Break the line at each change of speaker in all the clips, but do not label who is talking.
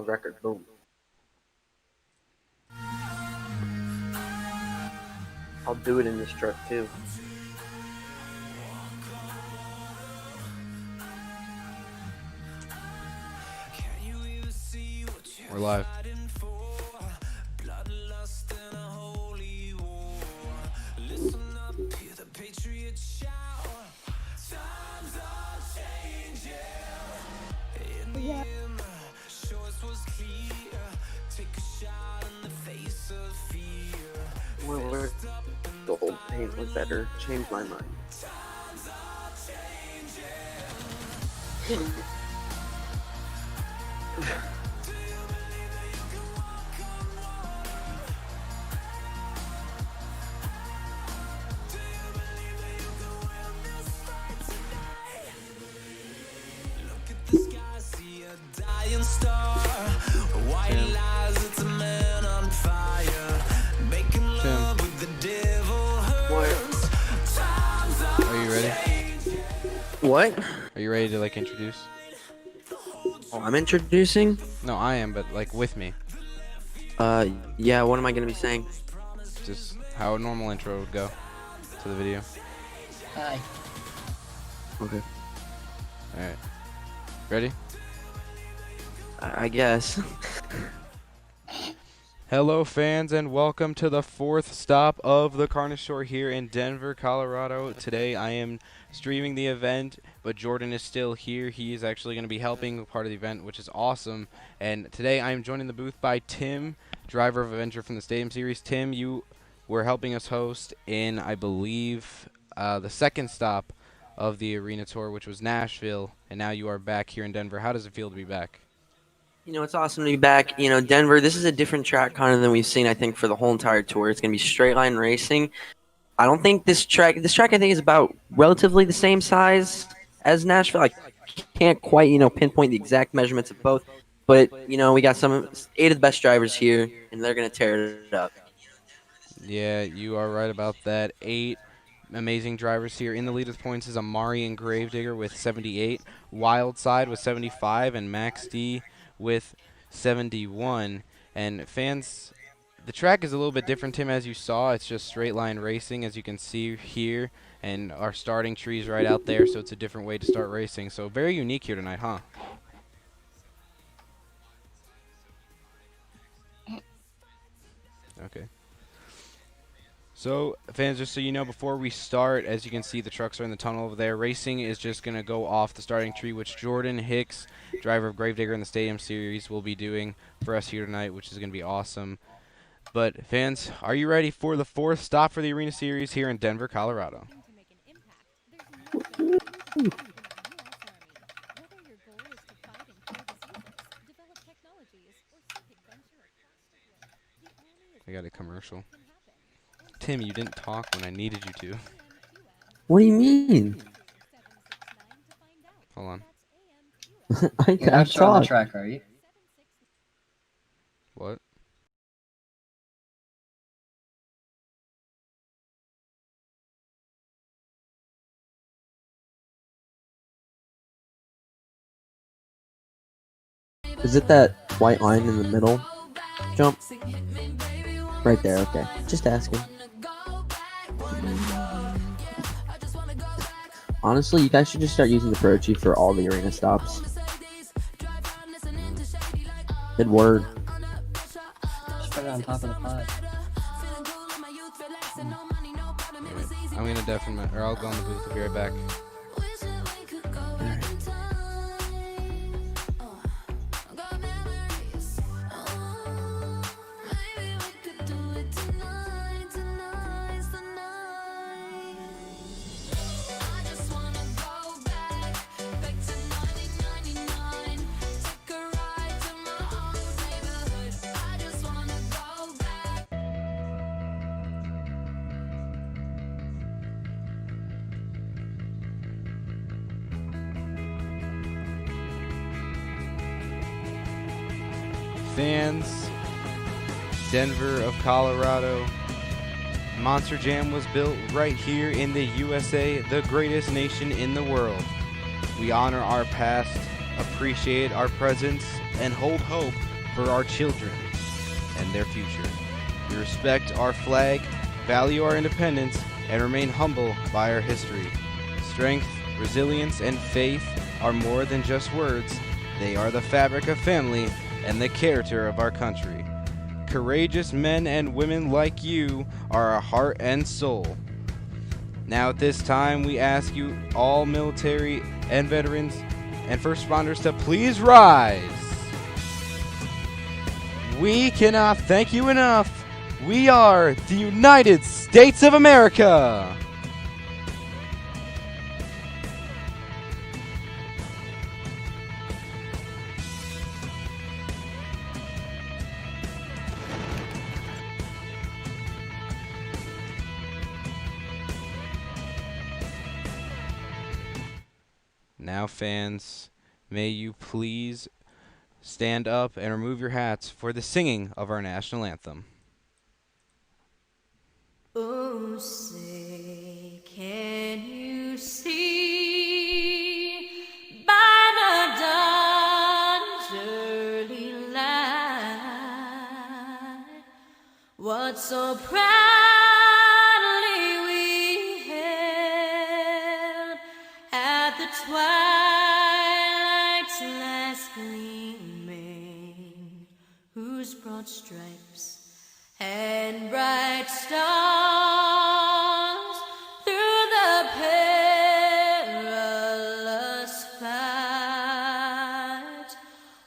record. Boom. I'll do it in this truck too.
We're live.
Yeah. Well, the old paint was better. Changed my mind. What?
Are you ready to introduce?
Oh, I'm introducing?
No, I am, but with me.
Yeah, what am I gonna be saying?
Just how a normal intro would go to the video.
Hi.
Okay.
Alright. Ready?
I guess.
Hello fans and welcome to the fourth stop of the Carnage Tour here in Denver, Colorado. Today I am streaming the event, but Jordan is still here. He is actually going to be helping part of the event, which is awesome. And today I am joined in the booth by Tim, driver of Avenger from the Stadium Series. Tim, you were helping us host in, I believe, the second stop of the Arena Tour, which was Nashville, and now you are back here in Denver. How does it feel to be back?
You know, it's awesome to be back. You know, Denver, this is a different track kind of than we've seen, I think, for the whole entire tour. It's going to be straight line racing. I don't think this track I think is about relatively the same size as Nashville. I can't quite, pinpoint the exact measurements of both. But, we got 8 of the best drivers here, and they're going to tear it up.
Yeah, you are right about that. 8 amazing drivers here. In the lead with points is Amari and Gravedigger with 78, Wildside with 75, and Max D with 71. And fans, the track is a little bit different, Tim, as you saw. It's just straight line racing, as you can see here, and our starting tree's right out there, so it's a different way to start racing. So very unique here tonight, huh? Okay. So, fans, just so you know, before we start, as you can see, the trucks are in the tunnel over there. Racing is just going to go off the starting tree, which Jordan Hicks, driver of Gravedigger in the Stadium Series, will be doing for us here tonight, which is going to be awesome. But, fans, are you ready for the fourth stop for the Arena Series here in Denver, Colorado? I got a commercial. Tim, you didn't talk when I needed you to.
What do you mean?
Hold on.
You're not sure on the track, are you?
What?
Is it that white line in the middle? Jump. Right there, okay. Just asking. Honestly, you guys should just start using the Pro Chief for all the arena stops. Good word.
Just put it on top of the pod.
I'm gonna deafen or I'll go in the booth. I'll be right back. Fans, Denver of Colorado. Monster Jam was built right here in the USA, the greatest nation in the world. We honor our past, appreciate our presence, and hold hope for our children and their future. We respect our flag, value our independence, and remain humble by our history. Strength, resilience, and faith are more than just words. They are the fabric of family and the character of our country. Courageous men and women like you are our heart and soul. Now at this time, we ask you, all military and veterans and first responders, to please rise. We cannot thank you enough. We are the United States of America. Now, fans, may you please stand up and remove your hats for the singing of our national anthem.
Oh, say, can you see by the dawn's early light what so proudly we hailed at the twilight's last gleaming, whose broad stripes and bright stars through the perilous fight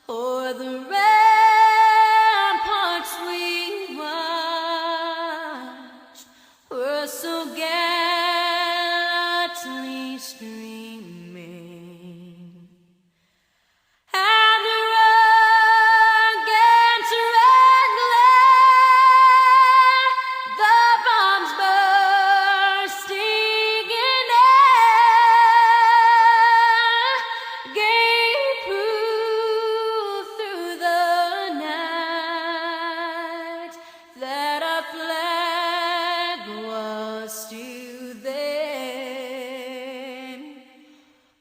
o'er the ramparts we watched were so gallantly streaming. And the rugged red glare, the bombs bursting in air, gave proof through the night that our flag was still there.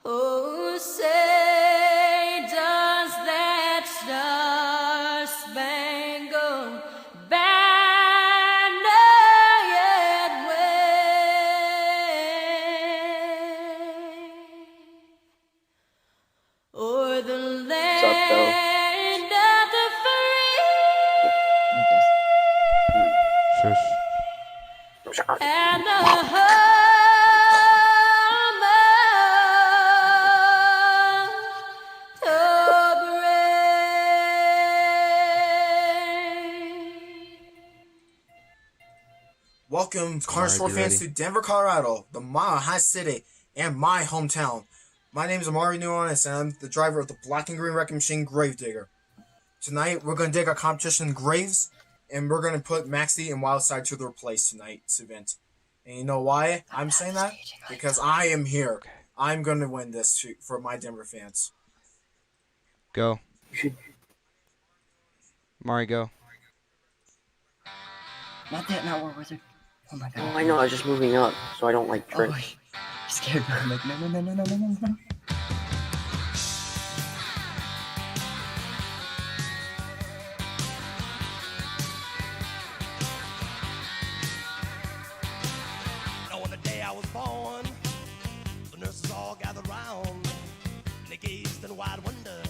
Oh, say, does that star-spangled banner yet wave o'er the land of the free
Shush.
and the home of the brave?
Welcome, Carnage
Alright, you
fans,
ready?
to Denver, Colorado, the Mile High City, and my hometown. My name is Amari Nuanes, and I'm the driver of the Black and Green Wrecking Machine Gravedigger. Tonight, we're going to dig a competition in graves, and we're going to put Maxie and Wildside to their place tonight's event. And you know why I'm saying that? Because I am here. I'm going to win this for my Denver fans.
Go. Mari, go.
Not that, not War Wizard. Oh my god.
Oh, I know. I was just moving up, so I don't like
Oh,
tricks.
wait. I'm scared. I'm like, no, no, no, no, no, no, no, no.
Now on the day I was born, the nurses all gathered round, and they gazed in wide wonder.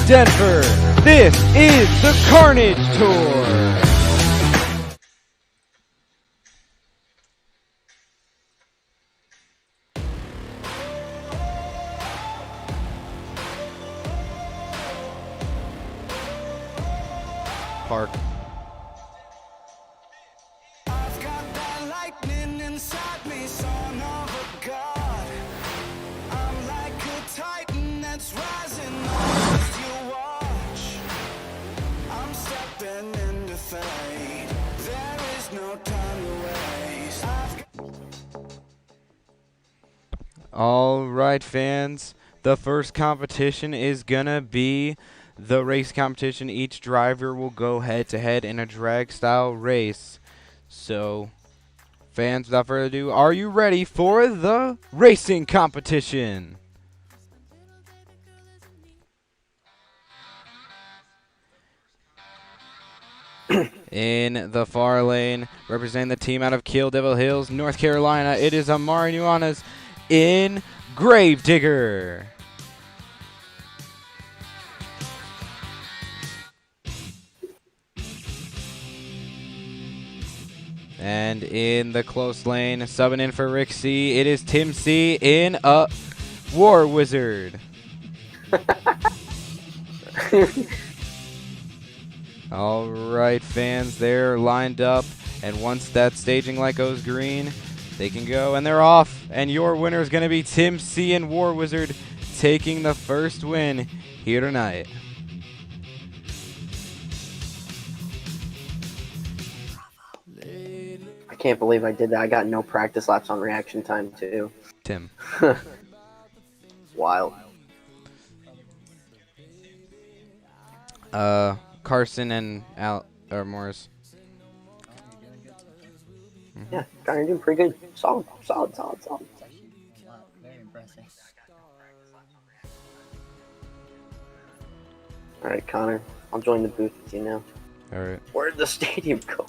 Denver, this is the Carnage Tour. park.
I've got that lightning inside me, son of a god. I'm like a titan that's rising as you watch. I'm stepping into fate. There is no time to waste.
All right, fans. The first competition is gonna be the race competition. Each driver will go head-to-head in a drag-style race. So, fans, without further ado, are you ready for the racing competition? In the far lane, representing the team out of Kill Devil Hills, North Carolina, it is Amari Nuanez in Gravedigger. And in the close lane, subbing in for Rick C, it is Tim C in a War Wizard. All right, fans, they're lined up, and once that staging light goes green, they can go, and they're off. And your winner is going to be Tim C in War Wizard, taking the first win here tonight.
I can't believe I did that. I got no practice laps on reaction time too.
Tim.
Wild.
Carson and Morris.
Yeah, Konner doing pretty good. Solid.
Very impressive.
All right, Konner, I'll join the booth with you now.
All right.
Where'd the stadium go?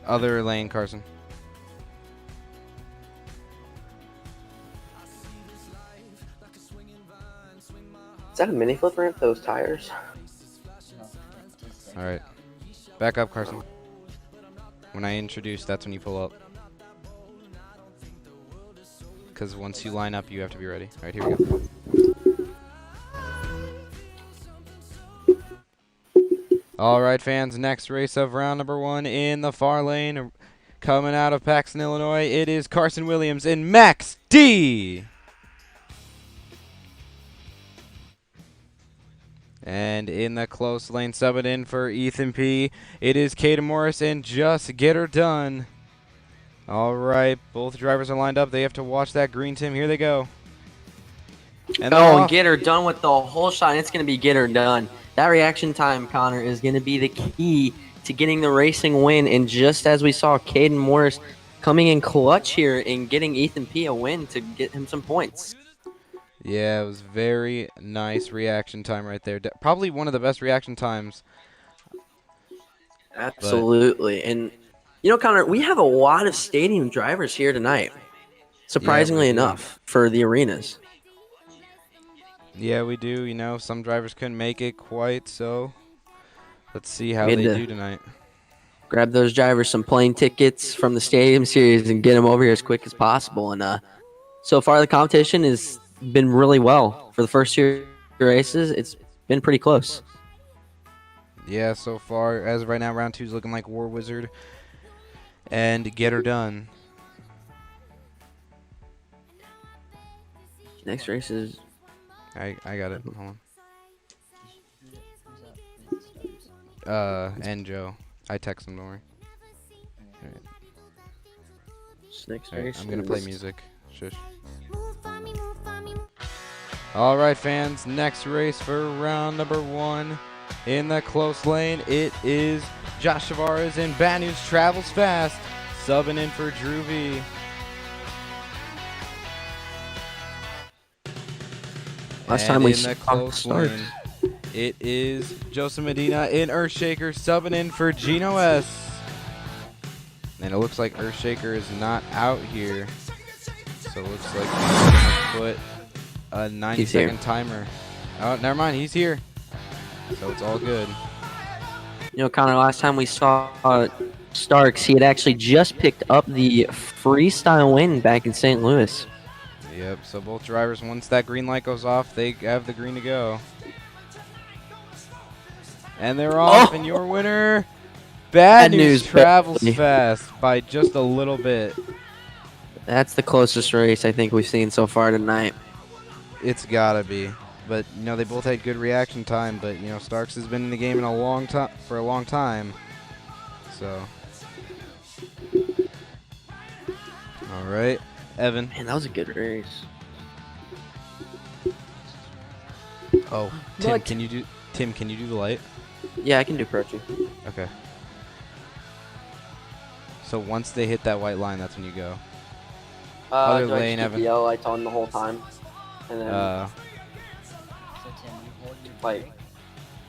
Other lane, Carson.
Is that a mini flip ramp? Those tires?
All right. Back up, Carson. When I introduce, that's when you pull up. Because once you line up, you have to be ready. All right, here we go. All right, fans. Next race of round number 1 in the far lane. Coming out of Paxton, Illinois, it is Carson Williams and Max D. And in the close lane, subbing in for Ethan P, it is Caden Morris and Just Get Her Done. All right, both drivers are lined up. They have to watch that green, Tim. Here they go. And
And get her done with the whole shot. And it's going to be get her done. That reaction time, Konner, is going to be the key to getting the racing win. And just as we saw Caden Morris coming in clutch here and getting Ethan P a win to get him some points.
Yeah, it was very nice reaction time right there. Probably one of the best reaction times.
Absolutely. And, you know, Konner, we have a lot of stadium drivers here tonight, surprisingly enough, for the arenas.
Yeah, we do. You know, some drivers couldn't make it quite, so let's see how
We
they
had to
do tonight.
Grab those drivers some plane tickets from the stadium series and get them over here as quick as possible. And so far, the competition has been really well. For the first 2 races, it's been pretty close.
Yeah, so far, as of right now, round 2 is looking like War Wizard and Get Her Done.
Next race is...
I got it. Hold on. And Joe. I text him, don't worry.
Next
All right,
race
I'm going to play
is-
music. Shush. All right, fans. Next race for round number 1 in the close lane. It is Josh Tavares and Bad News Travels Fast, subbing in for Drew V.
Last
And
time we
in the
saw
close
start.
lane, it is Joseph Medina in Earthshaker, subbing in for Gino S. And it looks like Earthshaker is not out here. So it looks like he's going to put a 90-second timer. Oh, never mind. He's here. So it's all good.
You know, Konner, last time we saw Starks, he had actually just picked up the freestyle win back in St. Louis.
Yep. So both drivers, once that green light goes off, they have the green to go. And they're off, and your winner, Bad News travels
baby.
fast by just a little bit.
That's the closest race I think we've seen so far tonight.
It's gotta be. But you know, they both had good reaction time, but you know, Starks has been in the game in a long time for a long time. So all right, Evan.
Man, that was a good race.
Oh, Tim,
Look.
can you do the light?
Yeah, I can do Pro Tree.
Okay. So once they hit that white line, that's when you go. Other
do I
lane,
just keep
Evan.
the yellow lights on the whole time? And then,
So Tim, you hold your
like,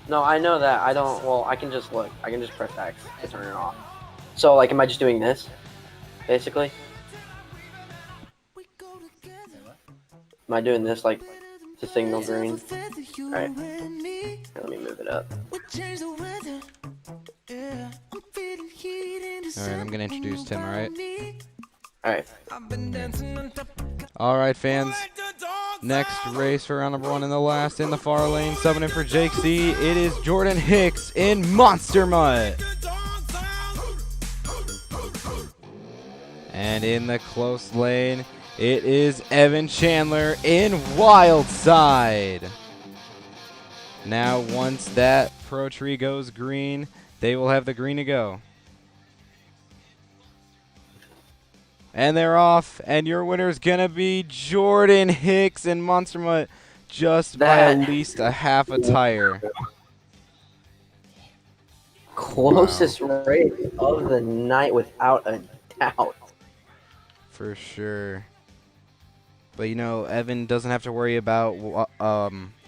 no, I know that. I don't, well, I can just look. I can just press X to turn it off. So, like, am I just doing this, basically? Am I doing this, like, to signal green? Alright. Here, let me move it up.
Alright, I'm gonna introduce Tim, alright?
Alright.
Alright, fans. Next race for round number 1 in the last in the far lane. Subbing in for Jake C. It is Jordan Hicks in Monster Mutt. And in the close lane, it is Evan Chandler in Wild Side. Now, once that Pro Tree goes green, they will have the green to go. And they're off, and your winner's gonna be Jordan Hicks in Monster Mutt, just by at least a half a tire.
Closest race of the night without a doubt.
For sure. But you know, Evan doesn't have to worry about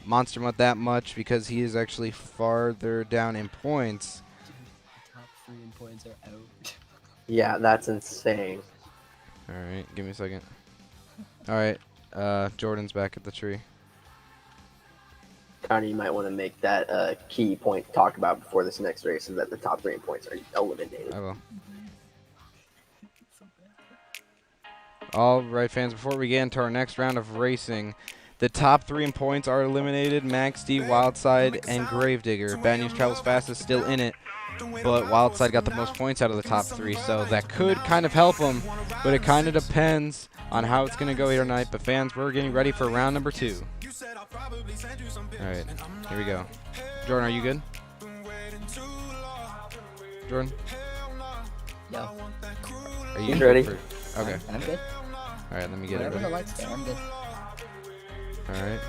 Monster Mutt that much because he is actually farther down in points.
the top 3 in points are out.
Yeah, that's insane.
Alright, give me a second. Alright, Jordan's back at the tree.
Connor, you might want to make that key point to talk about before this next race is that the top 3 in points are eliminated.
I will. Alright, fans, before we get into our next round of racing, the top 3 in points are eliminated. Max D, Wildside, and Gravedigger. Bad News Travels Fast is still in it, but Wildside got the most points out of the top 3, so that could kind of help him, but it kind of depends on how it's going to go here tonight. But fans, we're getting ready for round number 2. Alright, here we go. Jordan, are you good? Jordan?
Yo,
Are you
He's ready.
Okay.
I'm good.
Alright, let me get it
Whatever the
ready.
lights say, I'm good.
Alright.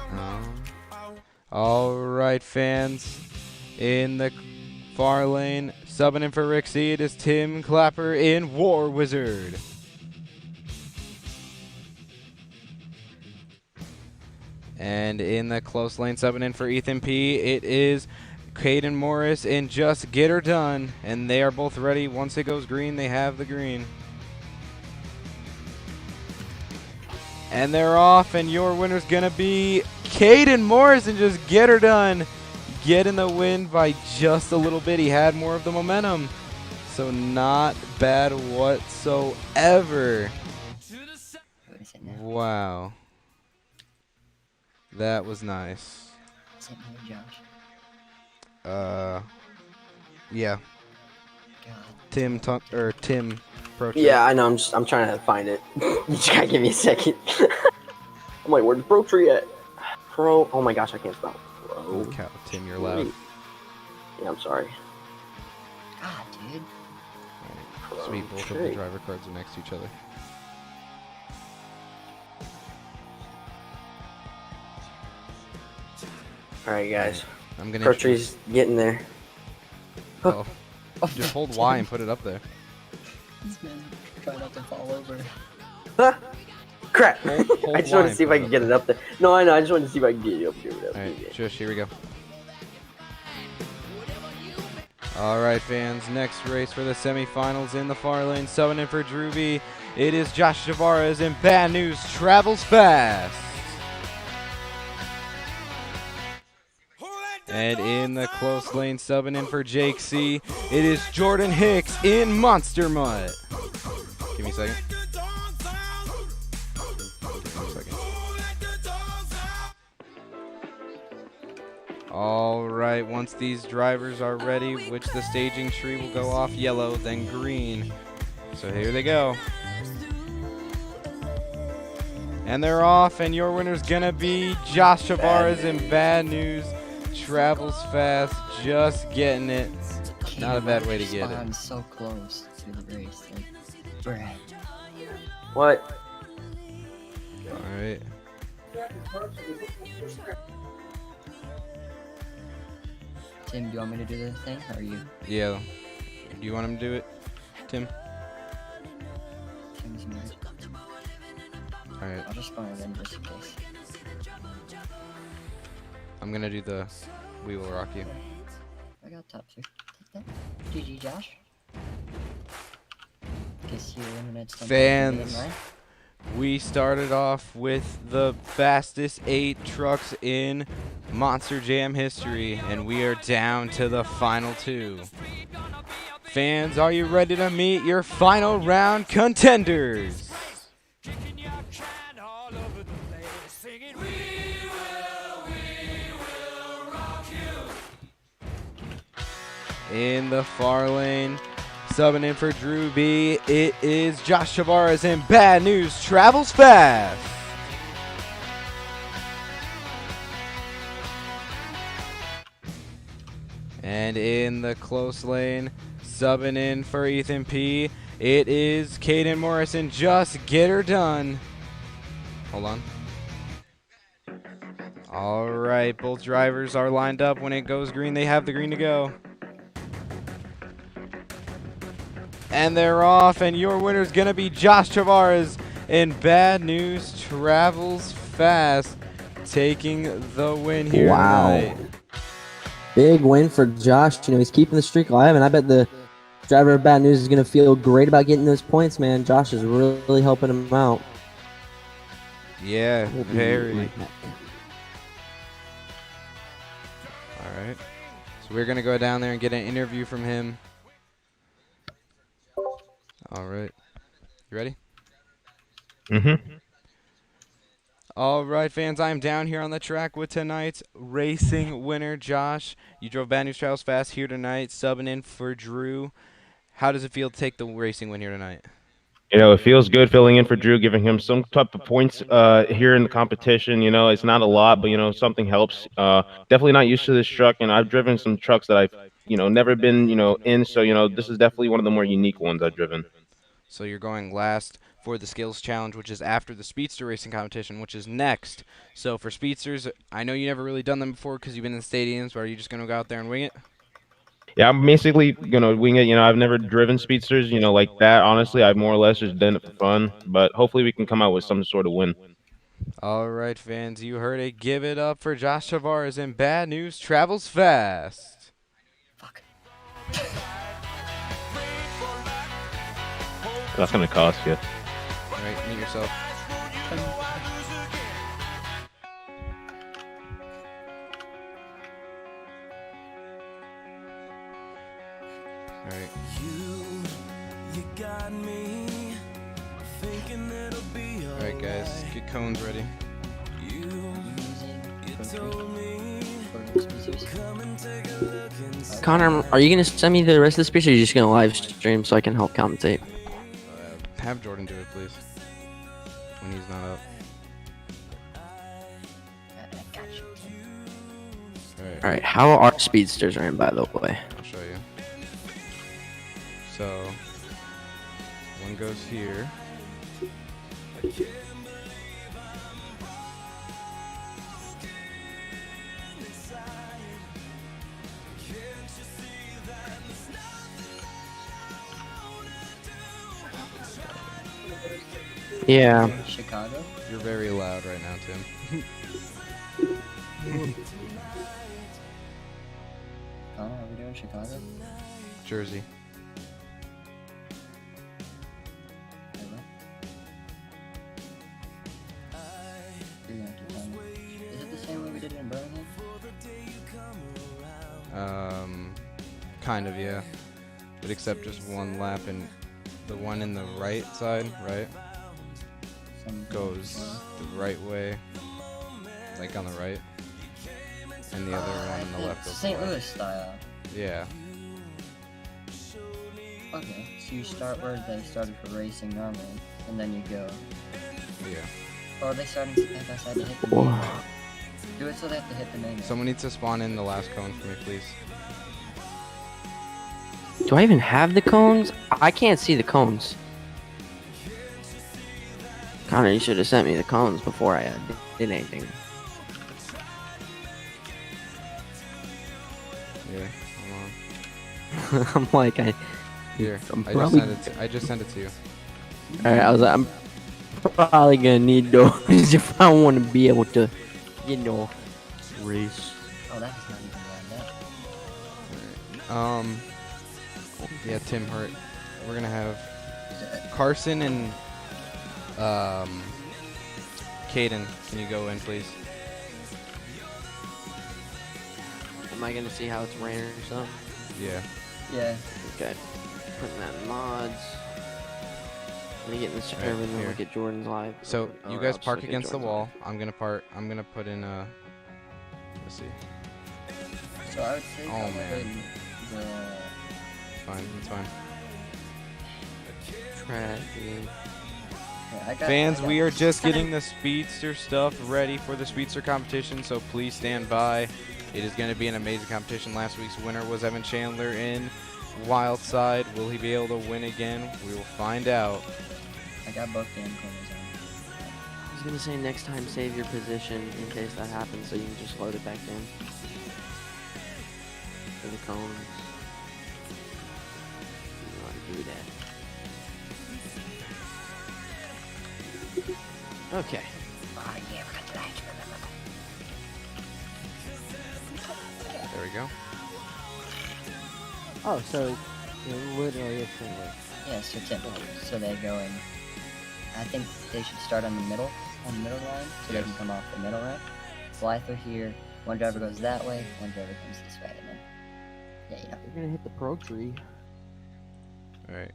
Alright, fans. In the far lane, subbing in for Rick C, it is Tim Clapper in War Wizard. And in the close lane, subbing in for Ethan P, it is Caden Morris in Just Get Her Done. And they are both ready. Once it goes green, they have the green. And they're off, and your winner's gonna be Caden Morris and Just Get Her Done. Getting the win by just a little bit. He had more of the momentum. So not bad whatsoever.
What is it now?
Wow. That was nice.
Is it me, Josh?
Yeah.
God.
Tim Pro.
Yeah, I know. I'm trying to find it. You just gotta give me a second. I'm like, where's Pro Tree at? Pro. Oh my gosh, I can't spell. Pro.
Holy cow, Tim, you're loud.
Yeah, I'm sorry.
God, dude.
Sweet, both of the driver cards are next to each other.
All right, guys.
I'm gonna
Pro
introduce-
Tree's getting there.
Oh, just hold Y and put it up there.
This man's trying not to fall over.
Huh? Crap!
Hold
I just wanted
Y
to see if
and
I
put
could get it up there. No, I know. I just wanted to see if I could get it up there.
Alright, shush, here we go. Alright, fans, next race for the semifinals in the far lane. Subbing in for Drewby, it is Josh Tavares, and Bad News Travels Fast. And in the close lane, subbing in for Jake C, it is Jordan Hicks in Monster Mutt. Give me a second. All right, once these drivers are ready, which the staging tree will go off yellow, then green. So here they go. And they're off, and your winner's gonna be Josh Tavares in Bad News. Travels fast, just getting it. Not a bad way to get it.
I'm so close to the race. Like, bruh.
What?
All right.
Tim, do you want me to do the thing, or you?
Yeah. Do you want him to do it, Tim?
Tim's muted.
All right.
I'll just go in just in case.
I'm gonna do the We Will Rock You.
I got top 2. Take that. GG, Josh. Guess you eliminated something.
Fans.
Right?
We started off with the fastest 8 trucks in Monster Jam history, and we are down to the final 2. Fans, are you ready to meet your final round contenders? In the far lane, subbing in for Drew B, it is Josh Tavares, and Bad News Travels Fast. And in the close lane, subbing in for Ethan P, it is Caden Morrison. Just get her done. Hold on. All right, both drivers are lined up. When it goes green, they have the green to go. And they're off, and your winner's gonna be Josh Tavares in Bad News Travels Fast, taking the win here tonight.
Big win for Josh. You know, he's keeping the streak alive, and I bet the driver of Bad News is going to feel great about getting those points, man. Josh is really helping him out.
Yeah,
We'll be
very.
right back.
All right. So we're going to go down there and get an interview from him. All right. You ready?
Mm-hmm.
All right, fans, I'm down here on the track with tonight's racing winner, Josh. You drove Bad News Travels Fast here tonight, subbing in for Drew. How does it feel to take the racing win here tonight?
You know, it feels good filling in for Drew, giving him some type of points here in the competition. You know, it's not a lot, but, you know, something helps. Definitely not used to this truck, and I've driven some trucks that I've, you know, never been, you know, in. So, you know, this is definitely one of the more unique ones I've driven.
So you're going last for the Skills Challenge, which is after the Speedster Racing Competition, which is next. So for Speedsters, I know you never really done them before because you've been in the stadiums, but are you just going to go out there and wing it?
Yeah, I'm basically gonna wing it. You know, I've never driven speedsters, you know, like that. Honestly, I've more or less just done it for fun. But hopefully, we can come out with some sort of win.
All right, fans, you heard it. Give it up for Josh Tavares, and Bad News Travels Fast.
Fuck.
That's gonna cost you.
All right, meet yourself. All right. All right, guys, get cones ready.
Connor, are you going to send me the rest of the speech, or are you just going to live stream so I can help commentate?
Have Jordan do it, please, when he's not up.
I got you, Tim.
All right, how are speedsters ran, by the way?
I'll show you. So, one goes here.
Yeah.
Chicago?
You're very loud right now, Tim.
Oh, are we doing Chicago?
Jersey.
Hello? You're gonna have to tell me. Is it the same way we did it in Birmingham?
Kind of, yeah. But except just one lap, and the one in the right side, right, goes the right way, like on the right. and the other one on the left goes
St.
away.
Louis style.
Yeah.
Okay, so you start where they started for racing normally, and then you go.
Yeah.
Or are they starting side by side to hit the main line? Do it so they have to hit the main line.
Someone needs to spawn in the last cone for me, please.
Do I even have the cones? I can't see the cones. Connor, you should have sent me the cones before I did anything.
Yeah, hold on.
I'm like,
Here,
I'm
I
probably-
just sent it to you.
Alright, I was like, I'm probably gonna need those if I want to be able to, you know, race.
Oh, that is not even lined up.
Yeah, Tim Hurt. We're gonna have Carson and Caden. Can you go in, please?
Am I gonna see how it's raining or something?
Yeah.
Yeah.
Okay. Putting that in mods. Let me get in the server and then
here.
look at Jordan's live.
So
Or
you
I'll
guys
just
park
look at
against the
Jordan's
wall. I'm gonna put in let's see.
So I would say
Oh,
probably
man.
the
It's fine. It's fine.
live. Track, dude.
I got,
Fans,
I got
we are
this.
just getting the Speedster stuff ready for the Speedster competition, so please stand by. It is going to be an amazing competition. Last week's winner was Evan Chandler in Wildside. Will he be able to win again? We will find out.
I got both damn corners on.
I was gonna say next time save your position in case that happens so you can just load it back in. For the cones. You want to do that. Okay.
There we go.
Oh, so it literally is similar.
Yeah, so typically, so they go in. I think they should start on the middle line, so they
Yes.
can come off the middle ramp, fly through here. One driver goes that way, one driver comes this way, and then yeah, you know,
You're gonna hit the pro tree.
All right.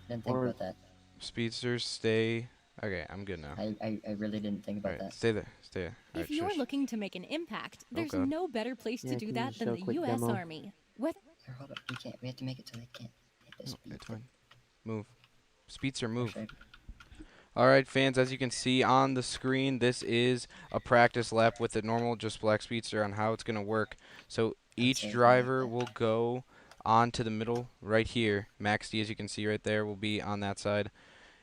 didn't think
Or-
about that.
Speedsters, stay. Okay, I'm good now.
I really didn't think
All
about
right,
that.
stay there. Stay there. All
If
right,
you're
shush.
looking to make an impact, there's
God.
no better place
Yeah,
to do
can you
that
show
than
a
the
quick
U.S.
demo?
Army. With
Here, hold up, we have to make it so they can't hit this
Oh,
speed.
it's fine. Move. Speedster, move.
Shape.
All right, fans, as you can see on the screen, this is a practice lap with the normal Just Black Speedster on how it's going to work. So each
say
driver
like that.
will go onto the middle right here. Max D, as you can see right there, will be on that side.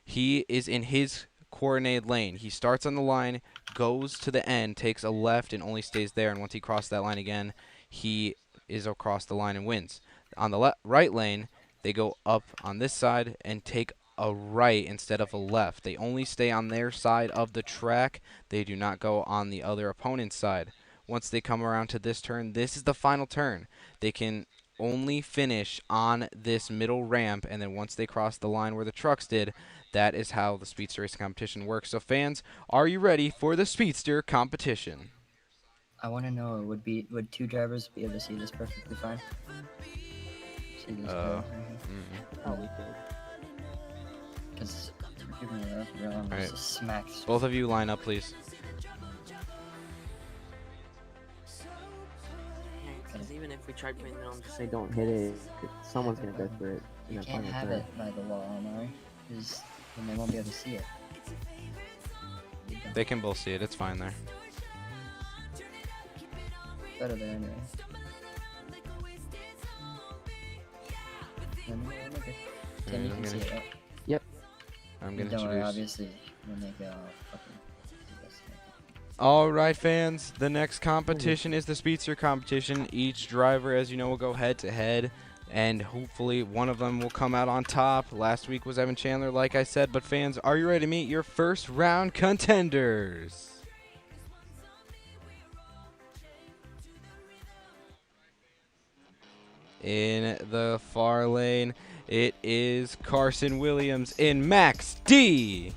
He is in his coordinated lane. He starts on the line, goes to the end, takes a left, and only stays there. And once he crosses that line again, he is across the line and wins. On the right lane, they go up on this side and take a right instead of a left. They only stay on their side of the track. They do not go on the other opponent's side. Once they come around to this turn, this is the final turn. They can only finish on this middle ramp, and then once they cross the line where the trucks did, that is how the Speedster Racing competition works. So fans, are you ready for the Speedster competition?
I want to know, would two drivers be able to see this perfectly fine? See this
Oh, we could.
Because people are real almost
Alright.
just smacks.
Both of you line up, please.
Because even if we tried putting it on to say don't hit it, someone's gonna go for it. in
You
that
can't
final
have
turn.
it by the wall, Amari, because then they won't be able to see it.
They can both see it. It's fine there.
Better there anyway. Okay. Tim, you
I'm
can see
gonna-
it, right?
I'm going to
Don't worry,
introduce.
obviously, when they go, fucking do this.
All right, fans. The next competition is the Speedster competition. Each driver, as you know, will go head to head, and hopefully one of them will come out on top. Last week was Evan Chandler, like I said. But fans, are you ready to meet your first round contenders? In the far lane, it is Carson Williams in Max D.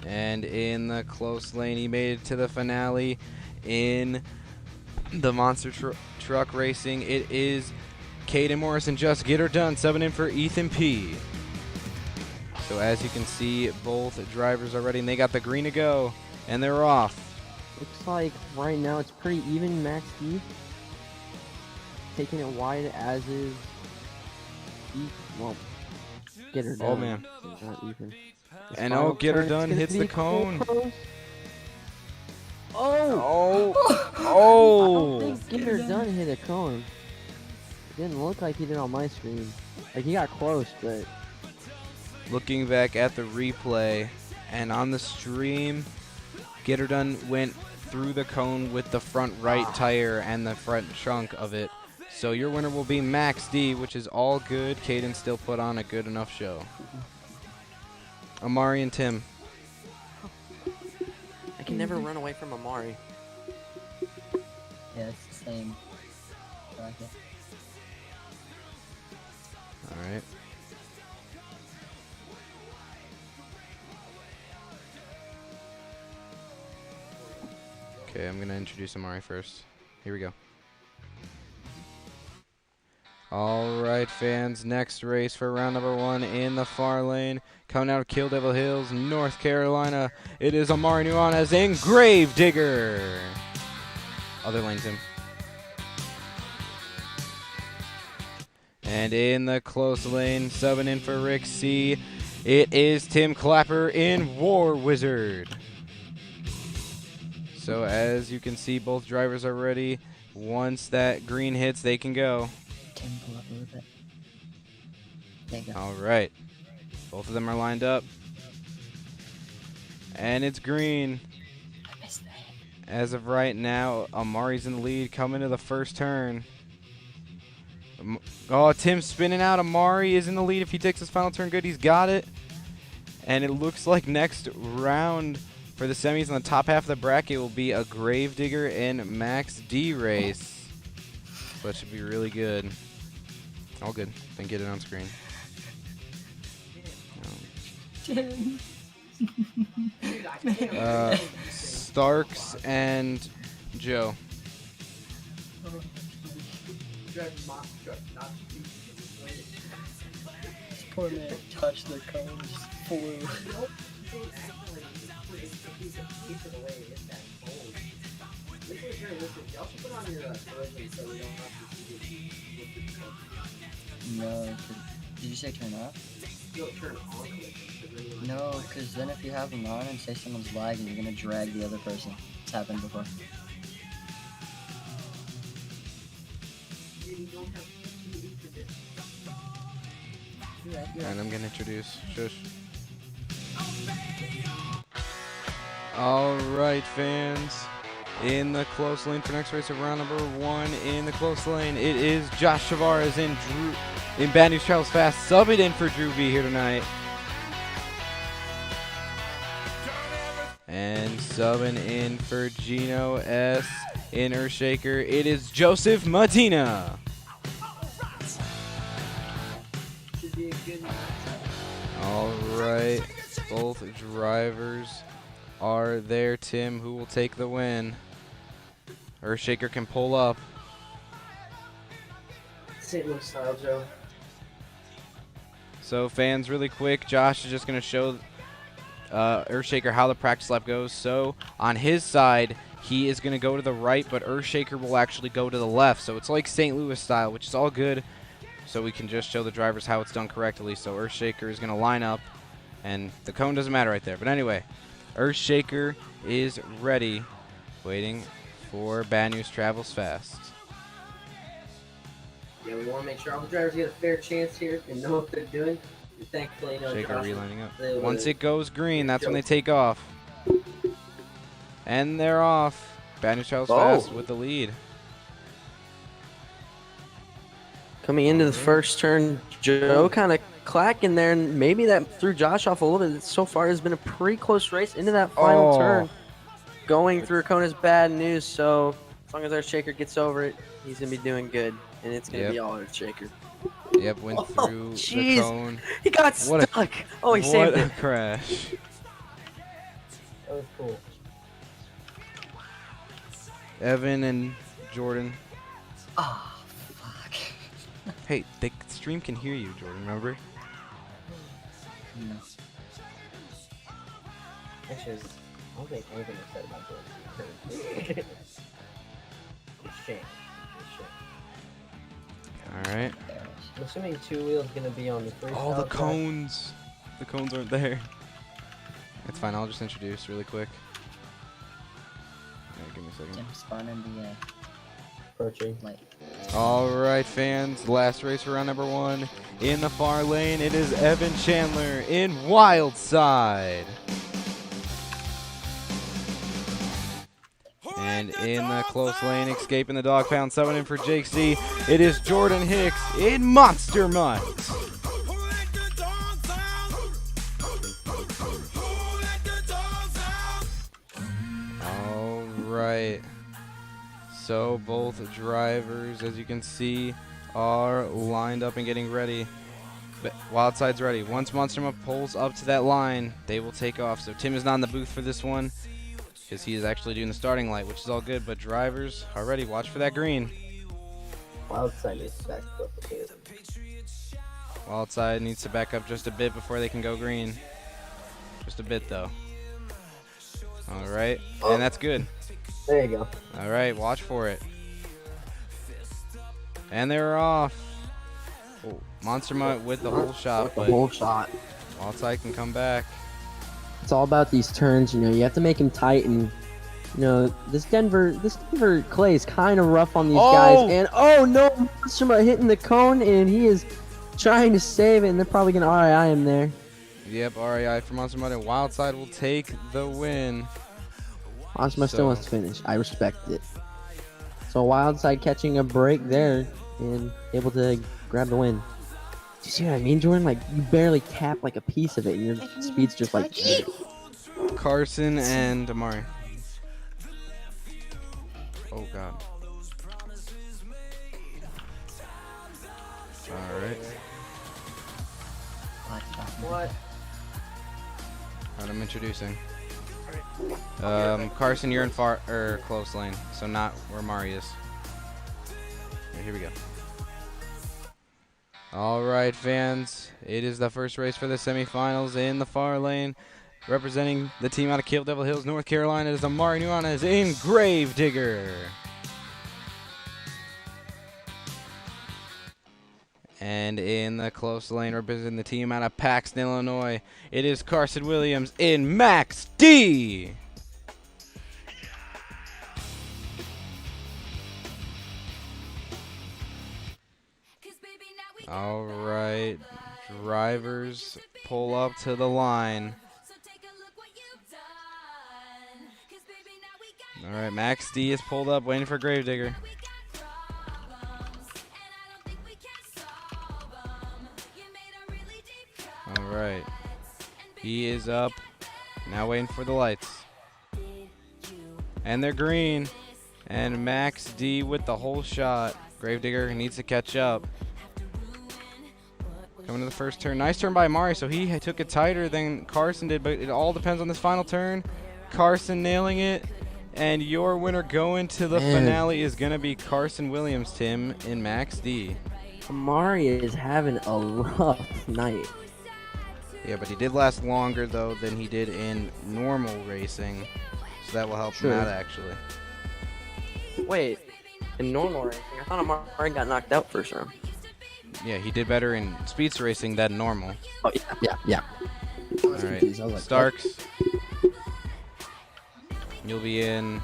And in the close lane, he made it to the finale in the Monster Truck Racing. It is Caden Morrison. Just get her done, subbing in for Ethan P. So as you can see, both drivers are ready, and they got the green to go, and they're off.
Looks like right now it's pretty even. Max D taking it wide as is. Well, get her done.
Oh, man.
It's not even. This
And
final
oh, get her
turn, it's
done,
gonna
hits
be
the
full
cone.
close. Oh!
Oh!
I
Oh!
don't think get her done hit a cone. It didn't look like he did on my screen. Like he got close, but
Looking back at the replay, and on the stream, Get Her Done went through the cone with the front right tire and the front trunk of it. So your winner will be Max D, which is all good. Caden still put on a good enough show. Amari and Tim.
I can never run away from Amari.
Yeah, it's the same bracket.
All right. Okay, I'm going to introduce Amari first. Here we go. All right, fans. Next race for round number 1 in the far lane. Coming out of Kill Devil Hills, North Carolina. It is Amari Nuanez and Grave Digger. Other lane, Tim. And in the close lane, subbing in for Rick C, it is Tim Clapper in War Wizard. So as you can see, both drivers are ready. Once that green hits, they can go.
Tim, pull up a little bit. There you go.
All right. Both of them are lined up. And it's green.
I missed that.
As of right now, Amari's in the lead coming to the first turn. Oh, Tim's spinning out. Amari is in the lead. If he takes his final turn good, he's got it. And it looks like next round for the semis on the top half of the bracket will be a Gravedigger and Max D race. So that should be really good. All good. Then get it on screen. Starks and Joe.
Poor man touched the cone, just flew. No, did you say turn off? No, because then if you have them on and say someone's lagging, you're gonna drag the other person. It's happened before.
And I'm going to introduce Shush. All right, fans. In the close lane for next race of round number 1 in the close lane, it is Josh Tavares in Bad News Travels Fast, subbing in for Drew V here tonight. And subbing in for Gino S in Earthshaker, it is Joseph Medina. All right, both drivers are there. Tim, who will take the win? Earthshaker can pull up.
St. Louis style, Joe.
So fans, really quick, Josh is just going to show Earthshaker how the practice lap goes. So on his side, he is going to go to the right, but Earthshaker will actually go to the left. So it's like St. Louis style, which is all good. So we can just show the drivers how it's done correctly. So Earthshaker is going to line up, and the cone doesn't matter right there. But anyway, Earthshaker is ready, waiting for Bad News Travels Fast.
Yeah, we want to make sure all the drivers get a fair chance here and know what they're doing. And thankfully,
Shaker
Josh
relining up.
was able
Once
to
it goes green, that's when they take off. And they're off. Bad News Travels Fast with the lead.
Coming into the first turn, Joe kind of clacking there, and maybe that threw Josh off a little bit. So far, it's been a pretty close race into that final turn. Going through Konner's Bad News, so as long as Earthshaker gets over it, he's going to be doing good, and it's going to be all Earthshaker.
Yep, went through the cone.
He got
What
stuck. Oh, he saved
What a
it.
crash.
That was cool.
Evan and Jordan.
Ah, fuck.
Hey, the stream can hear you, Jordan, remember?
No.
Actually, I don't think anything was said about Jordan. It's changed.
All right.
I'm assuming 2 wheels gonna be on the first.
Oh, the cones. The cones aren't there. It's fine. I'll just introduce really quick. Yeah, give me a second.
Jim spawn in the
Approaching.
light.
All right, fans. Last race for round number 1. In the far lane, it is Evan Chandler in Wild Side. And in the close lane, escaping the dog pound, subbing in for Jake C. It is Jordan Hicks in Monster Mutt. All right. So both drivers, as you can see, are lined up and getting ready. But Wildside's ready. Once Monster Mutt pulls up to that line, they will take off. So Tim is not in the booth for this one, because he is actually doing the starting light, which is all good, but drivers are ready. Watch for that green.
Wildside is back up a bit.
Wildside needs to back up just a bit before they can go green. Just a bit, though. All right, and that's good.
There you go.
All right, watch for it. And they're off. Oh, Monster Mutt with the whole shot,
The
but
whole shot.
Wildside can come back.
It's all about these turns, you know. You have to make them tight, and you know this Denver clay is kind of rough on these guys. And oh no, Monster Mutt hitting the cone, and he is trying to save it, and they're probably gonna RII him there.
Yep, REI for Monster Mutt, and Wildside will take the win.
Monster Mutt still wants to finish. I respect it. So Wildside catching a break there and able to grab the win. Do you see what I mean, Jordan? Like you barely tap like a piece of it, and your speed's just like.
Carson and Amari. Oh God. All right.
What?
Alright, I'm introducing. Carson, you're in close lane, so not where Mari is. Right, here we go. All right, fans. It is the first race for the semifinals in the far lane. Representing the team out of Kill Devil Hills, North Carolina, is Amari Nuanez in Gravedigger. And in the close lane, representing the team out of Paxton, Illinois, it is Carson Williams in Max D. All right, drivers pull up to the line. All right, Max D is pulled up, waiting for Gravedigger. All right, he is up, now waiting for the lights. And they're green, and Max D with the whole shot. Gravedigger needs to catch up. Coming to the first turn. Nice turn by Amari, so he took it tighter than Carson did, but it all depends on this final turn. Carson nailing it, and your winner going to the finale is going to be Carson Williams, Tim, in Max D.
Amari is having a rough night.
Yeah, but he did last longer, though, than he did in normal racing, so that will help him out, actually.
Wait, in normal racing, I thought Amari got knocked out first round.
Yeah, he did better in speedster racing than normal.
Oh, yeah.
All right, Starks, you'll be in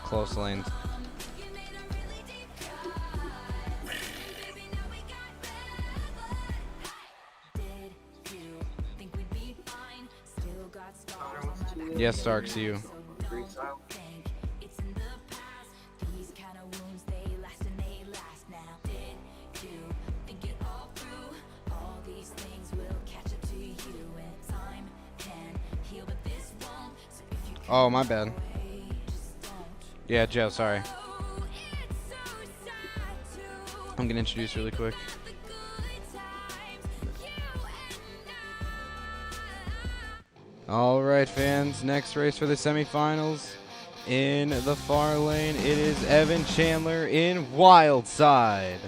close lanes. Yes, Starks, you. Oh, my bad. Yeah, Joe, sorry. I'm going to introduce really quick. All right, fans. Next race for the semifinals. In the far lane, it is Evan Chandler in Wild Side.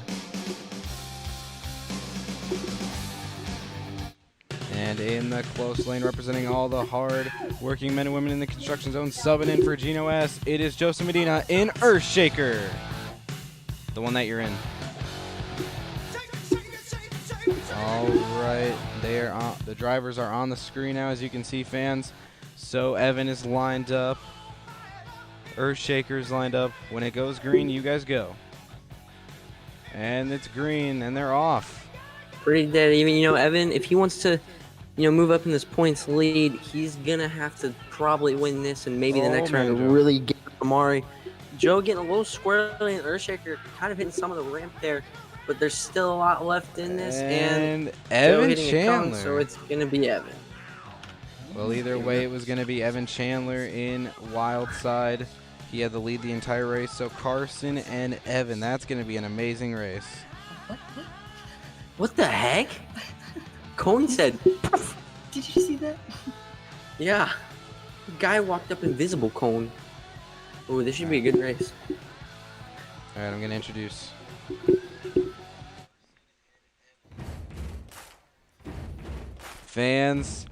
And in the close lane, representing all the hard-working men and women in the construction zone, subbing in for Gino S., it is Joseph Medina in Earthshaker. The one that you're in. All right, they are on, the drivers are on the screen now, as you can see, fans. So Evan is lined up. Earthshaker's lined up. When it goes green, you guys go. And it's green, and they're off.
Pretty dead even. You know, Evan, if he wants to, you know, move up in this points lead, he's going to have to probably win this and maybe the next round
Joe.
really get Amari. Joe getting a little squirrely and Earthshaker kind of hitting some of the ramp there, but there's still a lot left in this. And Joe
Evan
hitting
Chandler.
a cone, so it's going to be Evan.
Well, either way, it was going to be Evan Chandler in Wildside. He had the lead the entire race. So Carson and Evan, that's going to be an amazing race.
What the heck? Cone said,
Did you see that?
yeah. The guy walked up invisible Cone. Ooh, this should be a good race.
All right, I'm going to introduce. Fans,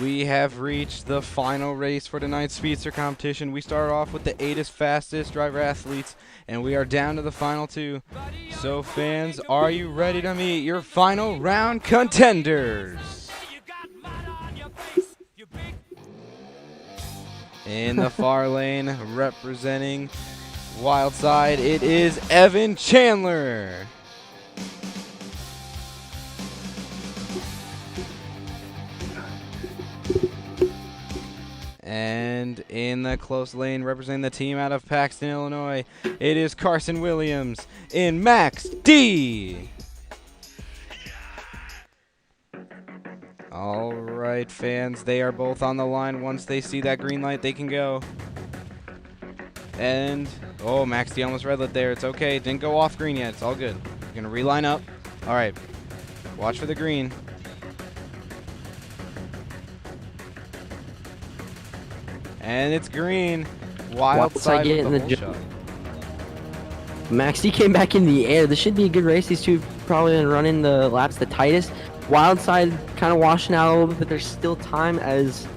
we have reached the final race for tonight's speedster competition. We start off with the 8 fastest driver athletes, and we are down to the final 2. So fans, are you ready to meet your final round contenders? In the far lane, representing Wildside, it is Evan Chandler. And in the close lane, representing the team out of Paxton, Illinois, it is Carson Williams in Max D. All right, fans, they are both on the line. Once they see that green light, they can go. And, oh, Max D almost red lit there. It's okay. It didn't go off green yet. It's all good. We're going to reline up. All right. Watch for the green. And it's green. Wildside
getting
with
the
the whole shot.
Max D came back in the air. This should be a good race. These two probably been running the laps the tightest. Wildside kind of washing out a little bit, but there's still time as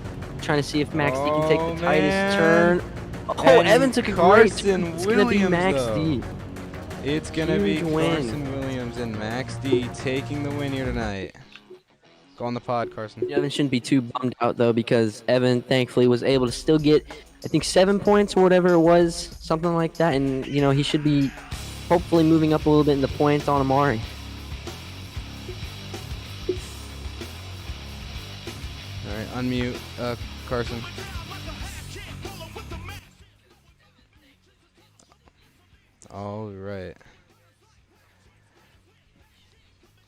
trying to see if Max D can take the tightest turn. Oh,
And
Evan took a great
Carson
turn. It's going to be
Williams,
Max
though.
D.
It's going to be
Huge win.
Carson Williams and Max D taking the win here tonight. Go on the pod, Carson.
Evan shouldn't be too bummed out, though, because Evan, thankfully, was able to still get, I think, 7 points or whatever it was, something like that. And, you know, he should be hopefully moving up a little bit in the points on Amari.
All right, unmute Carson. All right.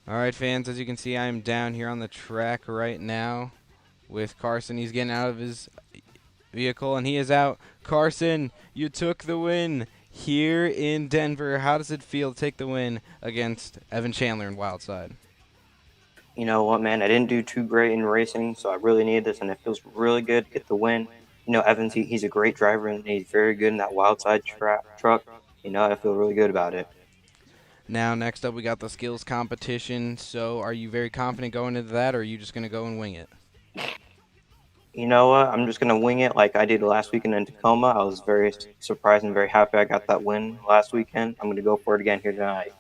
All right, fans, as you can see, I'm down here on the track right now with Carson. He's getting out of his vehicle, and he is out. Carson, you took the win here in Denver. How does it feel to take the win against Evan Chandler in Wildside?
You know what, man? I didn't do too great in racing, so I really needed this, and it feels really good to get the win. You know, Evans, he's a great driver, and he's very good in that Wildside truck. You know, I feel really good about it.
Now, next up, we got the skills competition. So, are you very confident going into that, or are you just going to go and wing it?
You know what? I'm just going to wing it like I did last weekend in Tacoma. I was very surprised and very happy I got that win last weekend. I'm going to go for it again here tonight.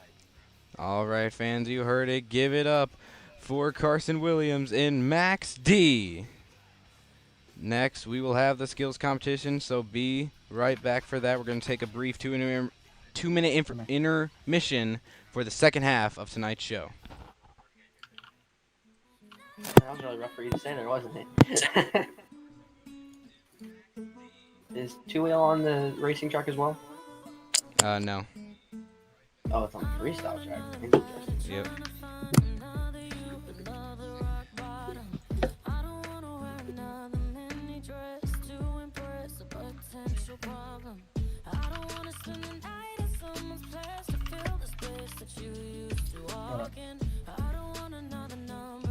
All right, fans, you heard it. Give it up for Carson Williams in Max D. Next, we will have the skills competition, so be right back for that. We're going to take a brief two-minute intermission for the second half of tonight's show.
That was really rough for you to say there, wasn't it? Is two-wheel on the racing truck as well?
No.
Oh, it's on the freestyle track.
Yep.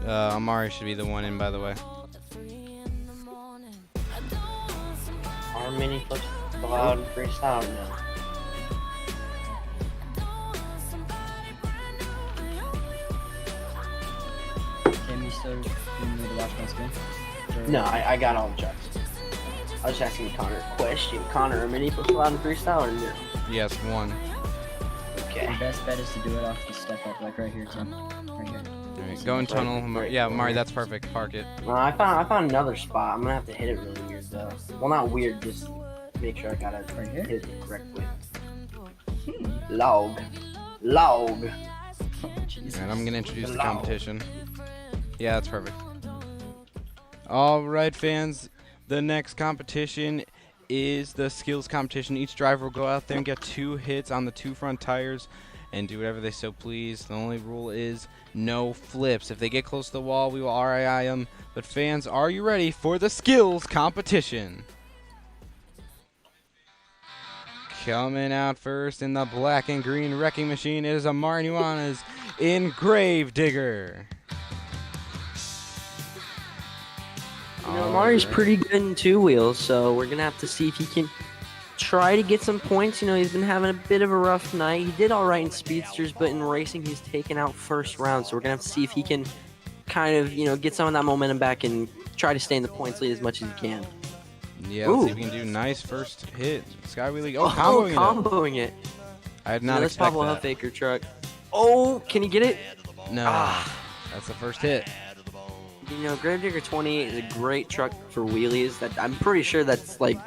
Amari should be the one in, by the way.
Our mini flips allowed in freestyle now.
Can we so you need to watch my screen? Or-
No, I got all the trucks. I was just asking Connor a question. Connor, are many people allowed in freestyle or no?
Yes, 1.
Okay.
Your best bet is to do it off the step up, like right here, Tim. Right here.
Alright, go in tunnel. Yeah, Mari, that's perfect. Park it.
I found another spot. I'm gonna have to hit it really weird though. Well, not weird, just make sure I got it
Right here?
hit it correctly. Log.
Oh,
And I'm gonna introduce the competition. Yeah, that's perfect. Alright, fans. The next competition is the skills competition. Each driver will go out there and get 2 hits on the 2 front tires and do whatever they so please. The only rule is no flips. If they get close to the wall, we will RII them. But fans, are you ready for the skills competition? Coming out first in the black and green wrecking machine, it is Amari Nuanez in Grave Digger.
You know, Mari's pretty good in 2 wheels, so we're gonna have to see if he can try to get some points. You know, he's been having a bit of a rough night. He did all right in speedsters, but in racing, he's taken out first round. So we're gonna have to see if he can kind of, you know, get some of that momentum back and try to stay in the points lead as much as he can.
Yeah, let's see if we can do nice first hit. Sky Wheelie. Oh,
comboing it.
I had not
That's
expected
Pablo
that.
Huffaker truck. Oh, can he get it?
No, that's the first hit.
You know, Gravedigger 28 is a great truck for wheelies. That I'm pretty sure that's like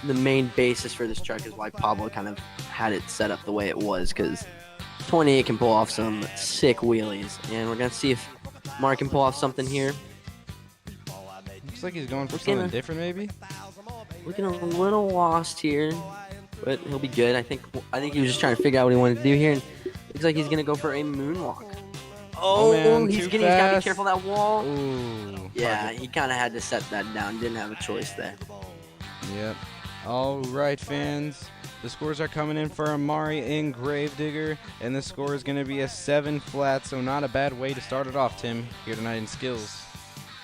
the main basis for this truck is why Pablo kind of had it set up the way it was, because 28 can pull off some sick wheelies, and we're gonna see if Mark can pull off something here.
Looks like he's going for something different, maybe.
Looking a little lost here, but he'll be good. I think he was just trying to figure out what he wanted to do here, and looks like he's gonna go for a moonwalk. Oh,
man,
he's
too
gotta be
fast.
careful of that wall.
Ooh.
Yeah, he kind of had to set that down. Didn't have a choice there.
Yep. All right, fans. The scores are coming in for Amari in Gravedigger, and the score is going to be a 7 flat, so not a bad way to start it off, Tim, here tonight in skills.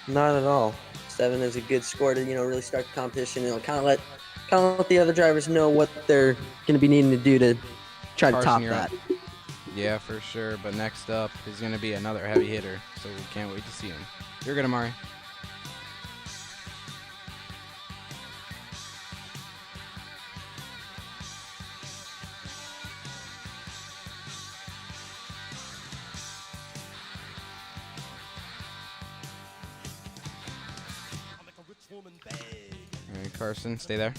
Not at all. 7 is a good score to, you know, really start the competition. It'll kind of let the other drivers know what they're going to be needing to do to try to
Carson,
top
you're
that.
up. Yeah, for sure. But next up is going to be another heavy hitter, so we can't wait to see him. You're good, Amari. All right, Carson, stay there.